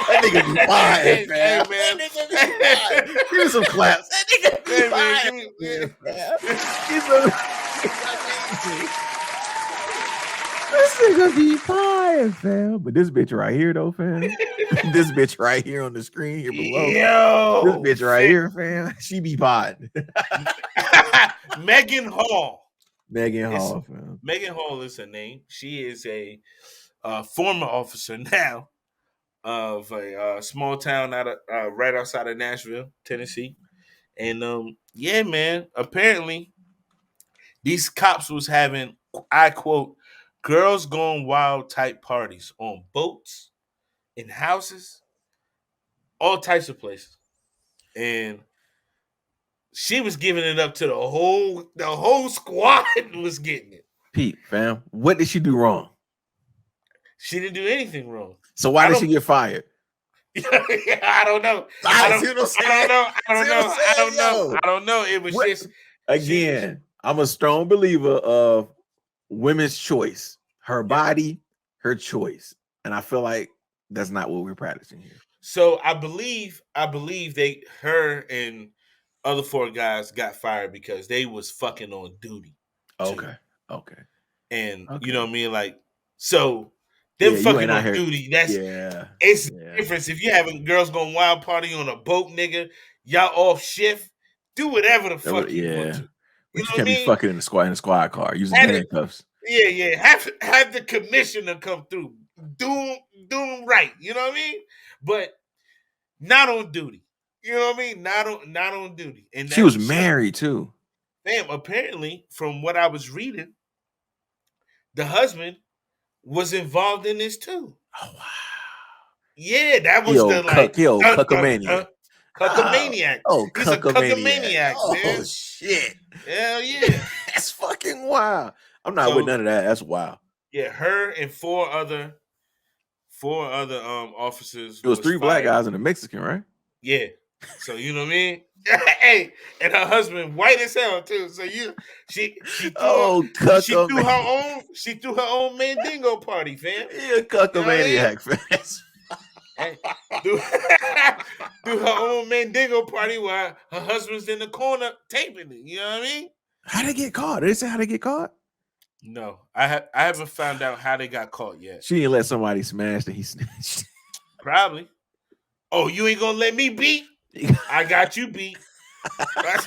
That nigga be fine, man. Hey, man. That nigga be fine. Give me some claps. That nigga be fine, man. This nigga be fire, fam. But this bitch right here, though, fam. This bitch right here on the screen here below. This Yo, bitch right here, fam. She be potting. Maegan Hall. Maegan Hall, fam. Maegan Hall is her name. She is a former officer now of a small town out of right outside of Nashville, Tennessee. And yeah, man. Apparently, these cops was having, I quote, girls gone wild type parties on boats, in houses, all types of places. And she was giving it up to the whole squad was getting it. Pete, fam. What did she do wrong? She didn't do anything wrong. So why did she get fired? I don't know. I don't know. It was just again. I'm a strong believer of women's choice. Her body, her choice. And I feel like that's not what we're practicing here. So I believe her and other 4 guys got fired because they was fucking on duty. Okay. And you know what I mean? Like, so them fucking on duty, it's the difference. If you're having girls going wild party on a boat, nigga, y'all off shift, do whatever the fuck you want to. You can't be fucking in the squad car using handcuffs. Have the commissioner come through. Do them right. You know what I mean? But not on duty. You know what I mean? Not on duty. And she was married too. Damn, apparently, from what I was reading, the husband was involved in this too. Oh wow. Yeah, that was cuckamaniac. Cuckamaniac. He's a cuckamaniac, man. Oh shit. Hell yeah. That's fucking wild. I'm not with none of that. That's wild. Yeah, her and four other officers. It was 3 black guys and a Mexican, right? Yeah. So you know what I mean? Hey, and her husband white as hell too. So she threw her own Mandingo party, fam. Yeah, cuckamaniac, fam. Hey, do her own Mandingo party while her husband's in the corner taping it. You know what I mean? How'd they get caught? Did they say how they get caught? No, I haven't found out how they got caught yet. She didn't let somebody smash that he snatched. Probably. Oh, you ain't gonna let me beat? I got you beat. That's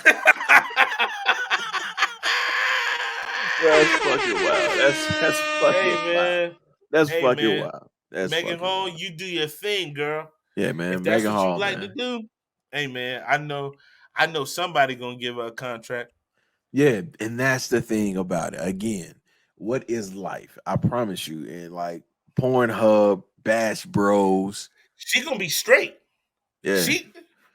fucking wild. That's fucking wild. That's fucking wild. That's Maegan Hall, you do your thing, girl. Yeah, man. If that's Maegan what Hall, you like to do. Hey, man, I know somebody gonna give her a contract. Yeah, and that's the thing about it. Again, what is life? I promise you. And like Pornhub, Bash Bros. She gonna be straight. Yeah.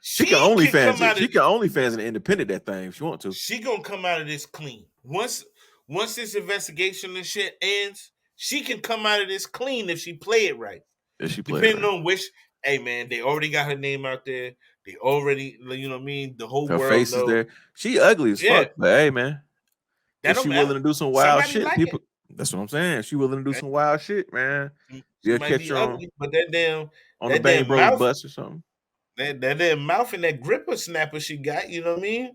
She can OnlyFans. She can OnlyFans and independent that thing if she want to. She gonna come out of this clean. Once this investigation and shit ends, she can come out of this clean if she play it right. If she play Depending on which, hey man, they already got her name out there. They already, you know what I mean? The whole world face is there. She ugly as fuck, but hey man. If she willing to do some wild shit, like people. That's what I'm saying. She willing to do some wild shit, man. You'll catch her on, but on the Bang Bros bus or something. That damn mouth and that gripper snapper she got, you know what I mean,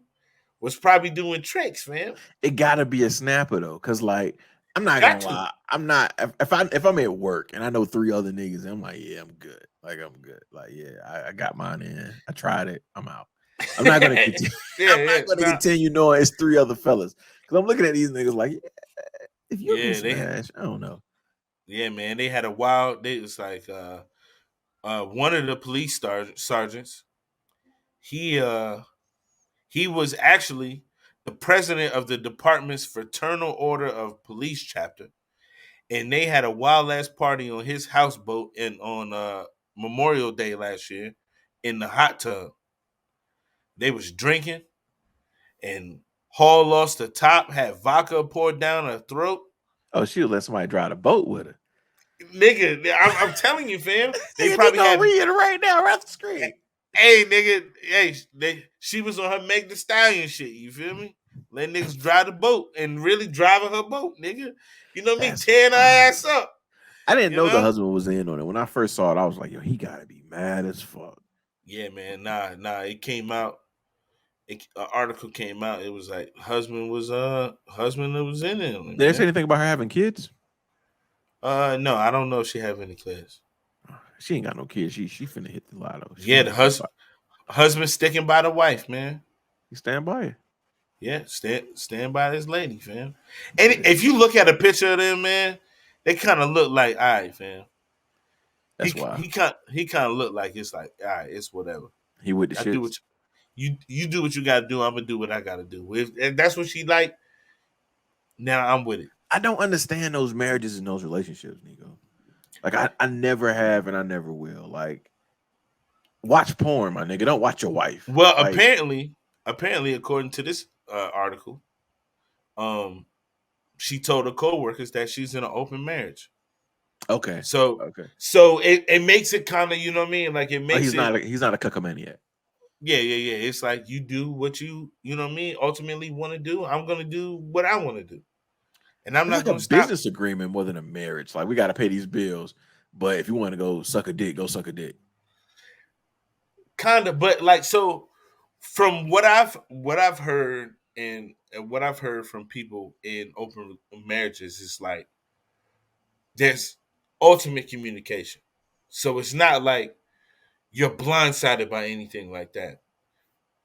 was probably doing tricks, man. It gotta be a snapper though, cause like I'm not gonna lie, I'm not if I'm at work and I know 3 other niggas, I'm like, yeah, I'm good. Like I'm good. Like yeah, I got mine in. I tried it. I'm out. I'm not gonna continue. I'm not gonna continue knowing it's 3 other fellas, cause I'm looking at these niggas like, if you can smash, I don't know. Yeah, man, they had a wild. It was like one of the police sergeants, he was actually the president of the department's Fraternal Order of Police chapter, and they had a wild ass party on his houseboat on Memorial Day last year in the hot tub. They was drinking, and Hall lost the top, had vodka poured down her throat. Oh, she'll let somebody drive the boat with her. Nigga, I'm telling you, fam. They probably gonna read it right now, right the screen. Hey, nigga, she was on her Meg the Stallion shit. You feel me? Let niggas drive the boat and really driving her boat, nigga. You know what I mean? Tearing her ass up. I didn't know the husband was in on it. When I first saw it, I was like, yo, he gotta be mad as fuck. Yeah, man. Nah. It came out. An article came out. It was like husband that was in it. Did they say anything about her having kids? No, I don't know if she have any kids. She ain't got no kids. She finna hit the lotto. She Yeah, finna the hit the jackpot. husband sticking by the wife, man. You stand by it. Yeah, stand by this lady, fam. And if you look at a picture of them, man, they kind of look like, all right, fam. That's why He kind of look like it's like, all right, it's whatever. he with the I do shits. what you do what you got to do. I'm gonna do what I got to do. If that's what she like, now I'm with it. I don't understand those marriages and those relationships, Nico. Like I never have and I never will. Like watch porn, my nigga. Don't watch your wife. Well, Like apparently, according to this article, um, she told her coworkers that she's in an open marriage. okay, So, okay. it makes it kind of, you know what I mean? Like it Oh, makes it, he's not a cuckamaniac. yeah. It's like you do what you know what I mean, ultimately want to do. I'm gonna do what I want to do, and I'm It's not like a gonna stop. business agreement more than a marriage. Like we got to pay these bills, but if you want to go suck a dick, go suck a dick. Kind of, but like so, from what I've heard and what I've heard from people in open marriages is like there's ultimate communication. So it's not like you're blindsided by anything like that.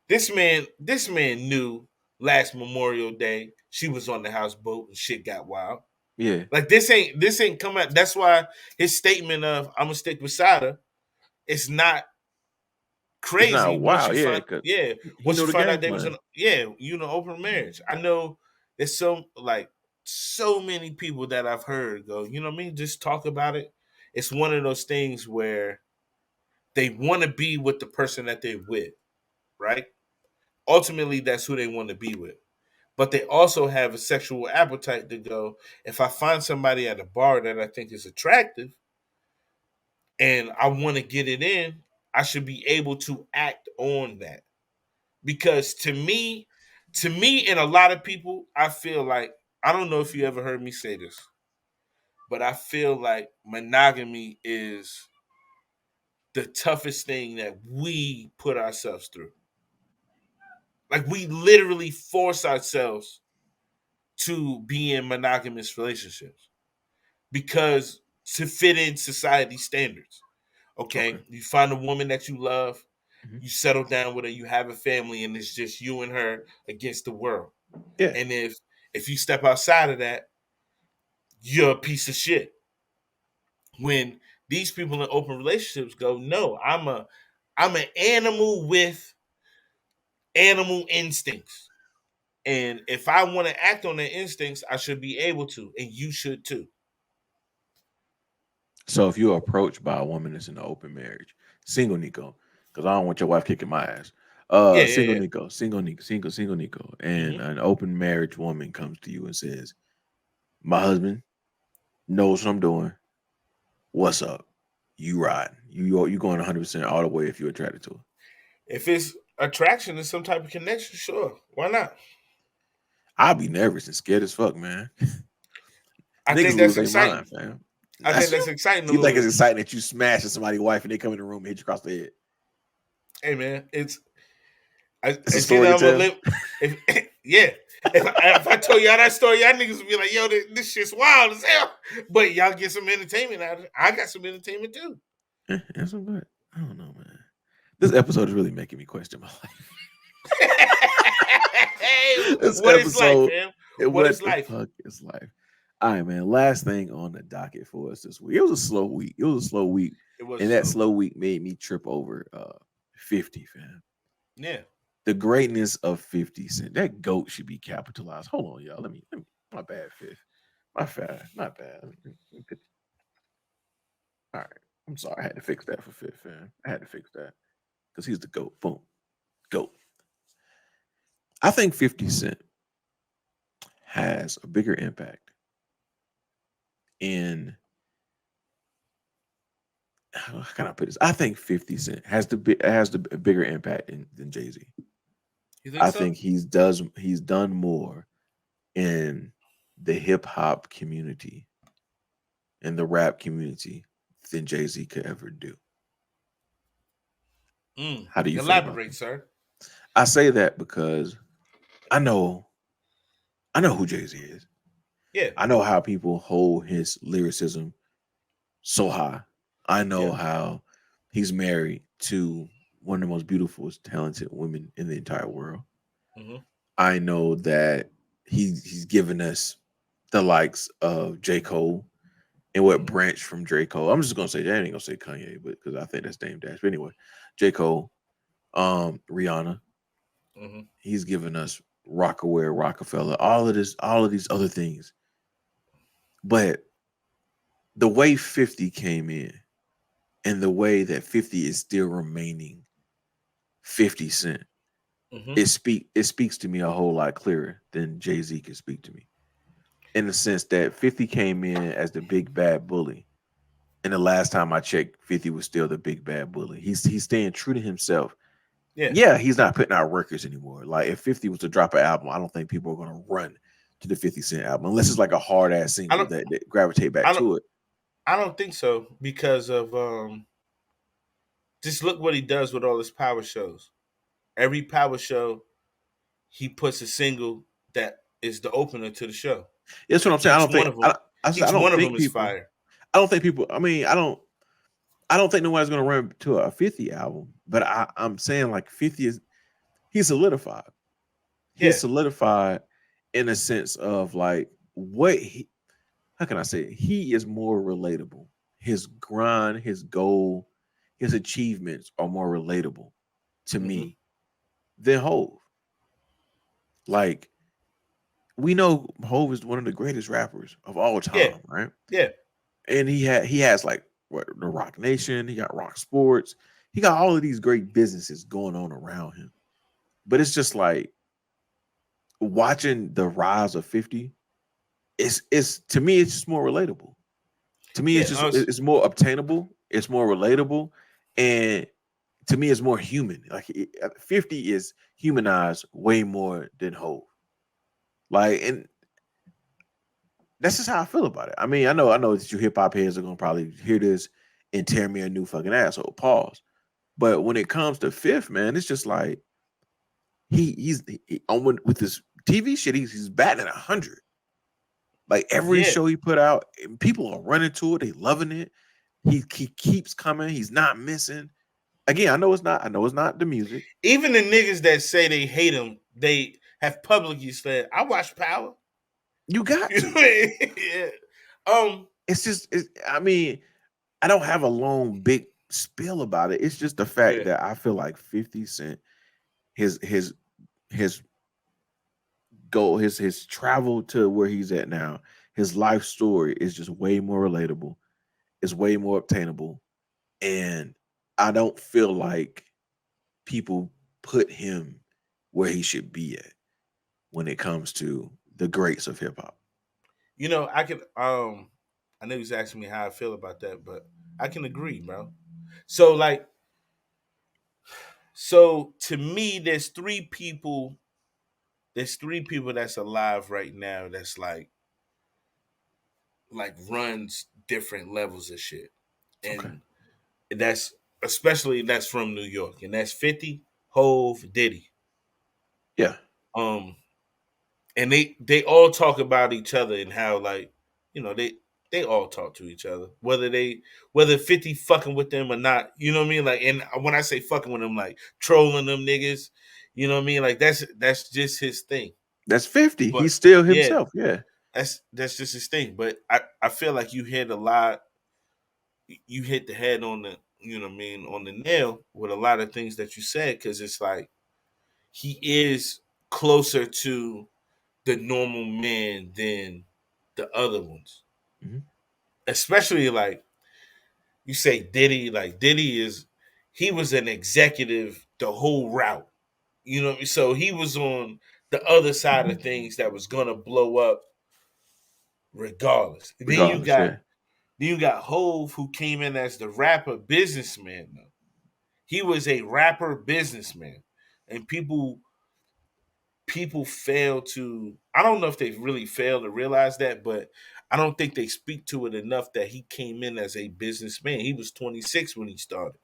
This man knew last Memorial Day she was on the houseboat and shit got wild. Yeah, Like this ain't come out. That's why his statement of "I'm gonna stick beside her" it's not it's not crazy once wow. you Yeah, find because yeah he once know you the find game out they was plan. an open marriage. I know there's so many people that I've heard go, you know what I mean, just talk about it. It's one of those things where they want to be with the person that they're with, right? Ultimately that's who they want to be with, but they also have a sexual appetite to go, if I find somebody at a bar that I think is attractive and I want to get it in, I should be able to act on that. Because to me and a lot of people, I feel like, I don't know if you ever heard me say this, but I feel like monogamy is the toughest thing that we put ourselves through. Like we literally force ourselves to be in monogamous relationships because to fit in society standards. Okay. Okay, you find a woman that you love, Mhm. you settle down with her, you have a family, and it's just you and her against the world. Yeah, And if you step outside of that, you're a piece of shit. When these people in open relationships go, no, I'm an animal with animal instincts. And if I want to act on their instincts, I should be able to, and you should too. so if you're approached by a woman that's in an open marriage, single Nico, because I don't want your wife kicking my ass. Yeah, Single yeah, Nico, single Nico, single Nico, yeah. and an open marriage woman comes to you and says, "My husband knows what I'm doing. What's up? You riding? You going 100% all the way if you're attracted to her." If it's attraction and some type of connection, sure, why not? I'll be nervous and scared as fuck, man. I Niggas think lose that's their mind, exciting. fam. I think That's that's exciting a you think little it's bit. exciting that you smashing somebody's wife and they come in the room and hit you across the head. Hey man, It's a it's either story to I'm a tell. limp. If yeah, if I told y'all that story, y'all niggas would be like, "Yo, this shit's wild as hell." But y'all get some entertainment out of it. I got some entertainment too. That's so good. I don't know, man. This episode is really making me question my life. Hey, This what is life, episode, fam? What what is the life? fuck is life? All right, man. Last thing on the docket for us this week. It was a slow week. It was a slow week, It was and a that slow slow week. week made me trip over 50, fam. Yeah. The greatness of 50 Cent. That goat should be capitalized. Hold on, y'all. Let me my bad, fifth. My bad. Not bad. All right. I'm sorry. I had to fix that for fifth, fam. I had to fix that because he's the GOAT. Boom. GOAT. I think 50 Cent has a bigger impact in how can I put this? I think 50 Cent has the bigger impact than Jay-Z. You think I so? think he's done more in the hip hop community and the rap community than Jay-Z could ever do. How do you feel about Elaborate, that? sir. I say that because I know I know who Jay-Z is. Yeah, I know how people hold his lyricism so high. I know yeah. how he's married to one of the most beautiful, talented women in the entire world. Hmm. I know that he's given us the likes of J. Cole and what Hmm. branch from J. Cole. I'm just gonna say that. I ain't gonna say Kanye, but because I think that's Dame Dash. But anyway, J. Cole, Rihanna, Hmm. he's given us Rockaware, Rockefeller, all of this, all of these other things. But the way 50 came in and the way that 50 is still remaining 50 Cent, Hmm. it speaks to me a whole lot clearer than Jay-Z can speak to me. In the sense that 50 came in as the big bad bully. And the last time I checked, 50 was still the big bad bully. He's staying true to himself. Yeah. Yeah, he's not putting out records anymore. Like if 50 was to drop an album, I don't think people are gonna run to the 50 Cent album unless it's like a hard ass I single don't. that gravitate back I don't. to it. I don't think so because of just look what he does with all his power shows. Every power show, he puts a single that is the opener to the show, That's what and I'm saying. each one of them, I each don't one of think them is people fire. I don't think people. I mean, I don't think nobody's gonna run to a 50 album. But I'm saying like 50 is he's solidified. He's Yeah. solidified in a sense of like what he. How can I say it? He is more relatable. His grind, his goal, his achievements are more relatable to Hmm. me than Hove. Like we know Hove is one of the greatest rappers of all Yeah. time, right? Yeah. And he has like what the Rock Nation, he got Rock Sports, he got all of these great businesses going on around him. But it's just like watching the rise of 50, it's to me, it's just more relatable. To me, Yeah. I was, it's more obtainable, it's more relatable, and to me, it's more human. Like 50 is humanized way more than Hove. Like, and that's just how I feel about it. I mean, I know that you hip hop heads are gonna probably hear this and tear me a new fucking asshole. Pause. But when it comes to Fifth, man, it's just like he on with this TV shit. He's batting 100. Like every yeah. show he put out, people are running to it. They loving it. He keeps coming. He's not missing. Again, I know it's not. I know it's not the music. Even the niggas that say they hate him, they have publicly said, "I watch Power." You got You know to. what I mean? Yeah. It's just. I mean, I don't have a long big spill about it. It's just the fact Yeah. that I feel like 50 Cent, his his his goal, his travel to where he's at now, his life story is just way more relatable. It's way more obtainable, and I don't feel like people put him where he should be at when it comes to the greats of hip hop. You know, I can I know he's asking me how I feel about that, but I can agree, bro. So like so to me there's three people that's alive right now that's like runs different levels of shit. Okay. And that's especially that's from New York. And that's 50, Hove, Diddy. Yeah. Um and they all talk about each other and how like they all talk to each other whether 50 fucking with them or not, you know what I mean, like, and when I say fucking with them, like trolling them niggas, you know what I mean, like that's just his thing. That's 50. But He's still yeah, himself. Yeah. that's just his thing. But I feel like you hit the head on the, you know what I mean, on the nail with a lot of things that you said, because it's like he is closer to the normal man than the other ones. Mhm. Especially like you say Diddy, like Diddy is he was an executive the whole route. You know what I mean? So he was on the other side of things that was gonna blow up regardless. Regardless. Yeah. Then you got Hove, who came in as the rapper businessman though. He was a rapper businessman. And people fail to, I don't know if they really fail to realize that, but I don't think they speak to it enough that he came in as a businessman. He was 26 when he started.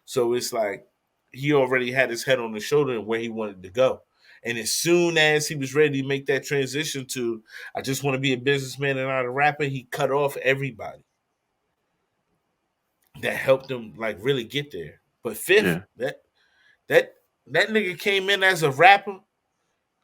So it's like he already had his head on the shoulder and where he wanted to go. And as soon as he was ready to make that transition to, I just want to be a businessman and not a rapper, he cut off everybody that helped him like really get there. But Fifth, Yeah. that that nigga came in as a rapper,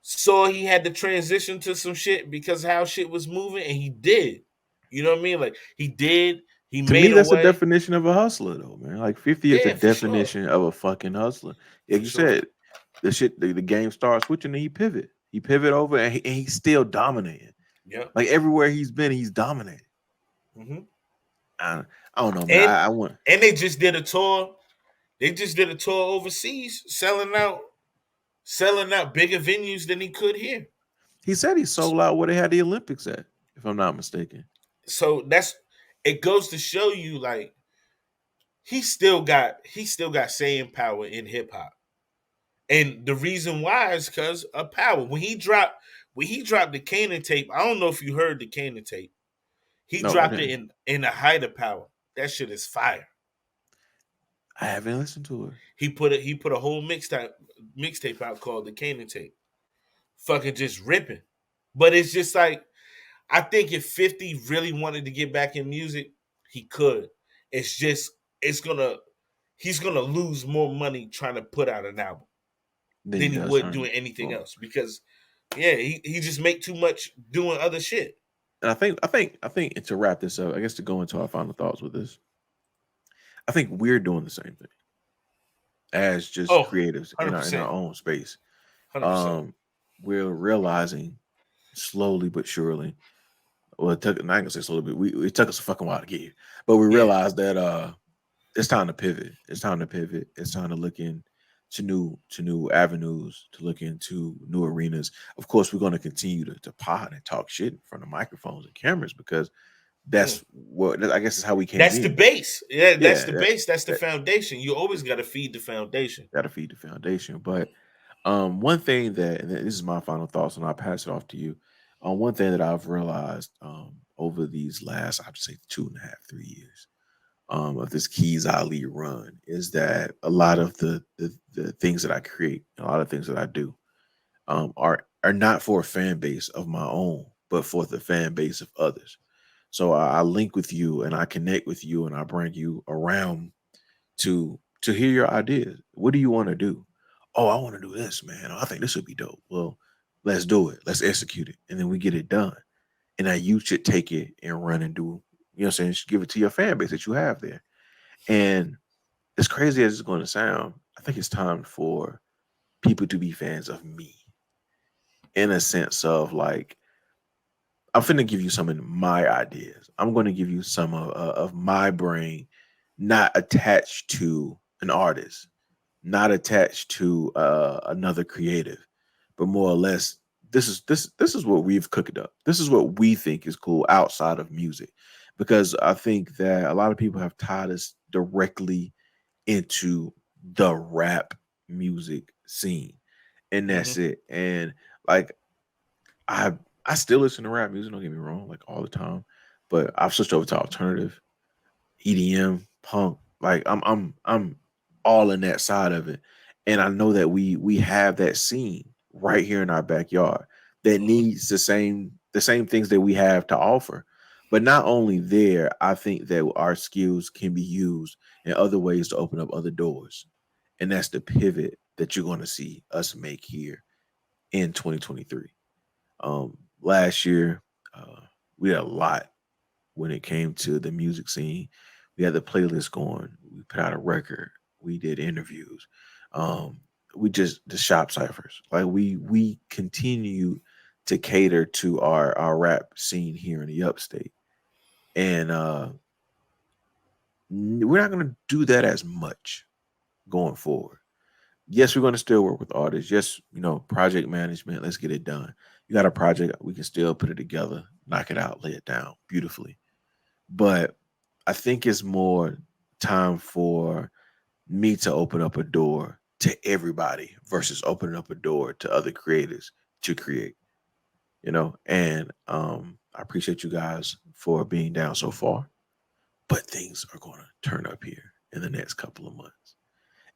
saw he had to transition to some shit because how shit was moving, and he did. You know what I mean? Like he did. He To me, made a that's the way. definition of a hustler, though, man. Like 50 is the Yeah, for sure, definition of a fucking hustler. Like for you sure. said, the game starts switching and he pivot. He pivot over and he's still dominating. Yeah. Like everywhere he's been, he's dominated. hmm I, I don't know, man. And I want. and they just did a tour. They just did a tour overseas, selling out bigger venues than he could here. He said he sold out where they had the Olympics at, if I'm not mistaken. So that's it goes to show you like he still got saying power in hip hop. And the reason why is because of power. When he dropped the Kanan tape, I don't know if you heard the Kanan tape. He No, I dropped it didn't. in the height of power. That shit is fire. I haven't listened to it. He put a whole mixtape out called the Kanan tape. Fucking just ripping. But it's just like I think if 50 really wanted to get back in music, he could. It's just it's gonna he's gonna lose more money trying to put out an album Then he than he does would turn doing it. anything Well, else because yeah, he just make too much doing other shit. and I think to wrap this up, I guess to go into our final thoughts with this, I think we're doing the same thing as just Oh, creatives in our 100%. own space. 100%. Um, we're realizing slowly but surely. Well, it took, I'm not gonna say slowly, but it took us a fucking while to get here. But we Yeah. realized that it's time to pivot. It's time to pivot. It's time to look in to new avenues, to look into new arenas. Of course, we're going to continue to pod and talk shit in front of microphones and cameras because Mm. that's what I guess is how we came That's the in. base. Yeah, that's Yeah, the base. That's the that foundation. You always got to feed the foundation. got to feed the foundation. But one thing that, and this is my final thoughts, and I'll pass it off to you. One thing that I've realized over these last, I'd say 2.5, 3 years of this Keiz Ali run is that a lot of the things that I create, a lot of things that I do, are not for a fan base of my own, but for the fan base of others. So I link with you and I connect with you and I bring you around to hear your ideas. What do you want to do? Oh, I want to do this, man. Oh, I think this would be dope. Well, let's do it. Let's execute it, and then we get it done. And now you should take it and run and do. You know what I'm saying? Just give it to your fan base that you have there. And as crazy as it's going to sound, I think it's time for people to be fans of me in a sense of like, I'm finna give you some of my ideas. I'm going to give you some of my brain, not attached to an artist, not attached to another creative, but more or less, this is what we've cooked up. This is what we think is cool outside of music, because I think that a lot of people have tied us directly into the rap music scene, and that's hmm it. And like I I still listen to rap music. Don't get me wrong, like all the time, but I've switched over to alternative, EDM, punk. Like I'm all in that side of it, and I know that we have that scene right here in our backyard that hmm needs the same things that we have to offer. But not only there, I think that our skills can be used in other ways to open up other doors, and that's the pivot that you're going to see us make here in 2023. Last year, uh, we had a lot when it came to the music scene. We had the playlist going. We put out a record. We did interviews. Um, we just the shop ciphers. Like we continue to cater to our rap scene here in the upstate, and we're not going to do that as much going forward. Yes, we're going to still work with artists. Yes, project management. Let's get it done. You got a project, we can still put it together, knock it out, lay it down beautifully. But I think it's more time for me to open up a door to everybody versus opening up a door to other creators to create, And I appreciate you guys for being down so far, but things are going to turn up here in the next couple of months.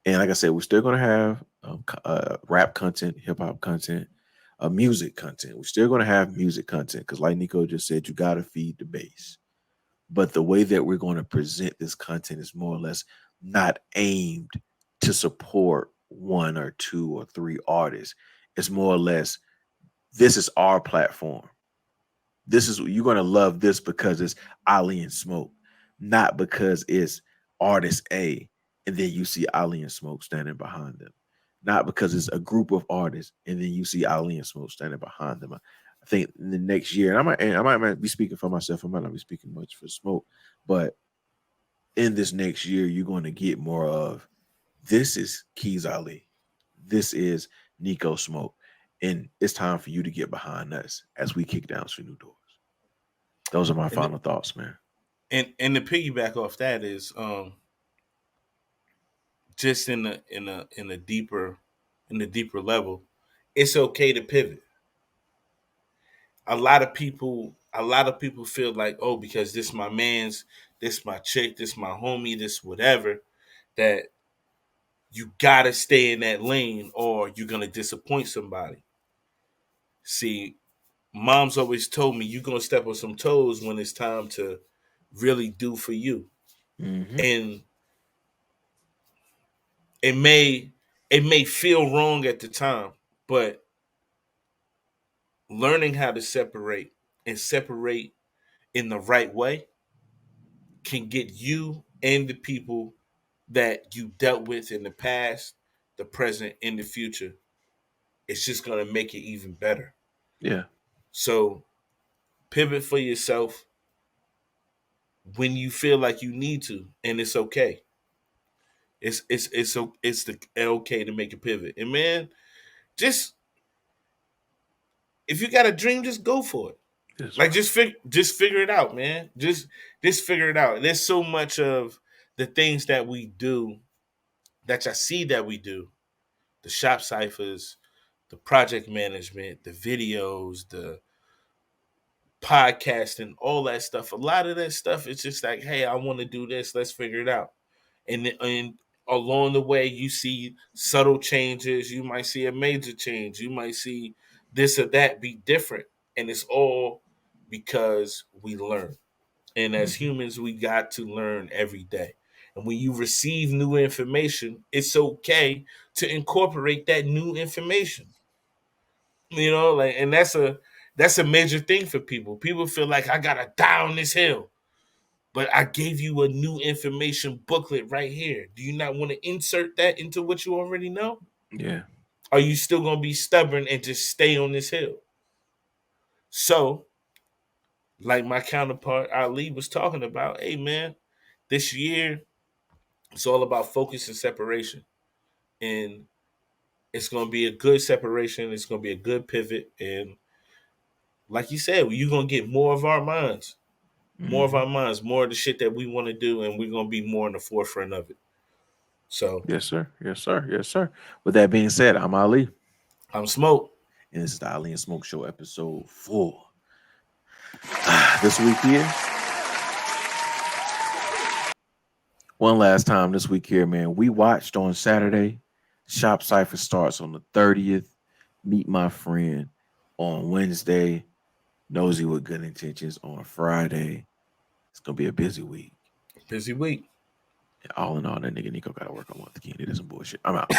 And like I said, we're still gonna have rap content, hip hop content, music content. We're still gonna have music content because, like Nico just said, you gotta feed the base. But the way that we're going to present this content is more or less not aimed to support one or two or three artists. It's more or less this is our platform. This is you're gonna love this because it's Ali and Smoke, not because it's artist A, and then you see Ali and Smoke standing behind them. Not because it's a group of artists, and then you see Ali and Smoke standing behind them. I think in the next year, and I might be speaking for myself. I might not be speaking much for Smoke, but in this next year, you're going to get more of this is Keiz Ali, this is Neko Smoke, and it's time for you to get behind us as we kick down some new doors. Those are my And final thoughts, man. and the piggyback off that is just in the deeper level, it's okay to pivot. A lot of people feel like, oh, because this my man's, this my chick, this my homie, this whatever, that you gotta stay in that lane or you're gonna disappoint somebody. See, mom's always told me you're gonna step on some toes when it's time to really do for you. Mm-hmm. And it may feel wrong at the time, but learning how to separate and separate in the right way can get you and the people that you dealt with in the past, the present, and the future. It's just gonna make it even better. Yeah. So pivot for yourself when you feel like you need to, and it's okay. It's the okay to make a pivot. And man, just if you got a dream, just go for it. Yes, Like sir. just figure it out, man. Just figure it out. There's so much of the things that we do that I see that we do, the shop ciphers, the project management, the videos, the podcasting, all that stuff. A lot of that stuff is just like, hey, I want to do this. Let's figure it out. And along the way, you see subtle changes. You might see a major change. You might see this or that be different, and it's all because we learn. And as Mm-hmm. humans, we got to learn every day. And when you receive new information, it's okay to incorporate that new information. Like, and that's a major thing for people. People feel like I gotta die on this hill, but I gave you a new information booklet right here. Do you not want to insert that into what you already know? Yeah. Are you still gonna be stubborn and just stay on this hill? So, like my counterpart Ali was talking about, hey man, this year it's all about focus and separation. And it's gonna be a good separation, it's gonna be a good pivot. And like you said, you're gonna get more of our minds. More of Mm-hmm. our minds, more of the shit that we want to do, and we're gonna be more in the forefront of it. So Yes, sir. Yes, sir. Yes, sir. With that being said, I'm Ali, I'm Smoke. and this is the Ali and Smoke Show, episode 4. This week here, one last time this week here, man. We watched on Saturday. Shop Cipher starts on the 30th. Meet my friend on Wednesday. Nosy with good intentions on Friday. It's gonna be a busy week. Busy week. All in all, that nigga Nico gotta work on once again. It is some bullshit. I'm out.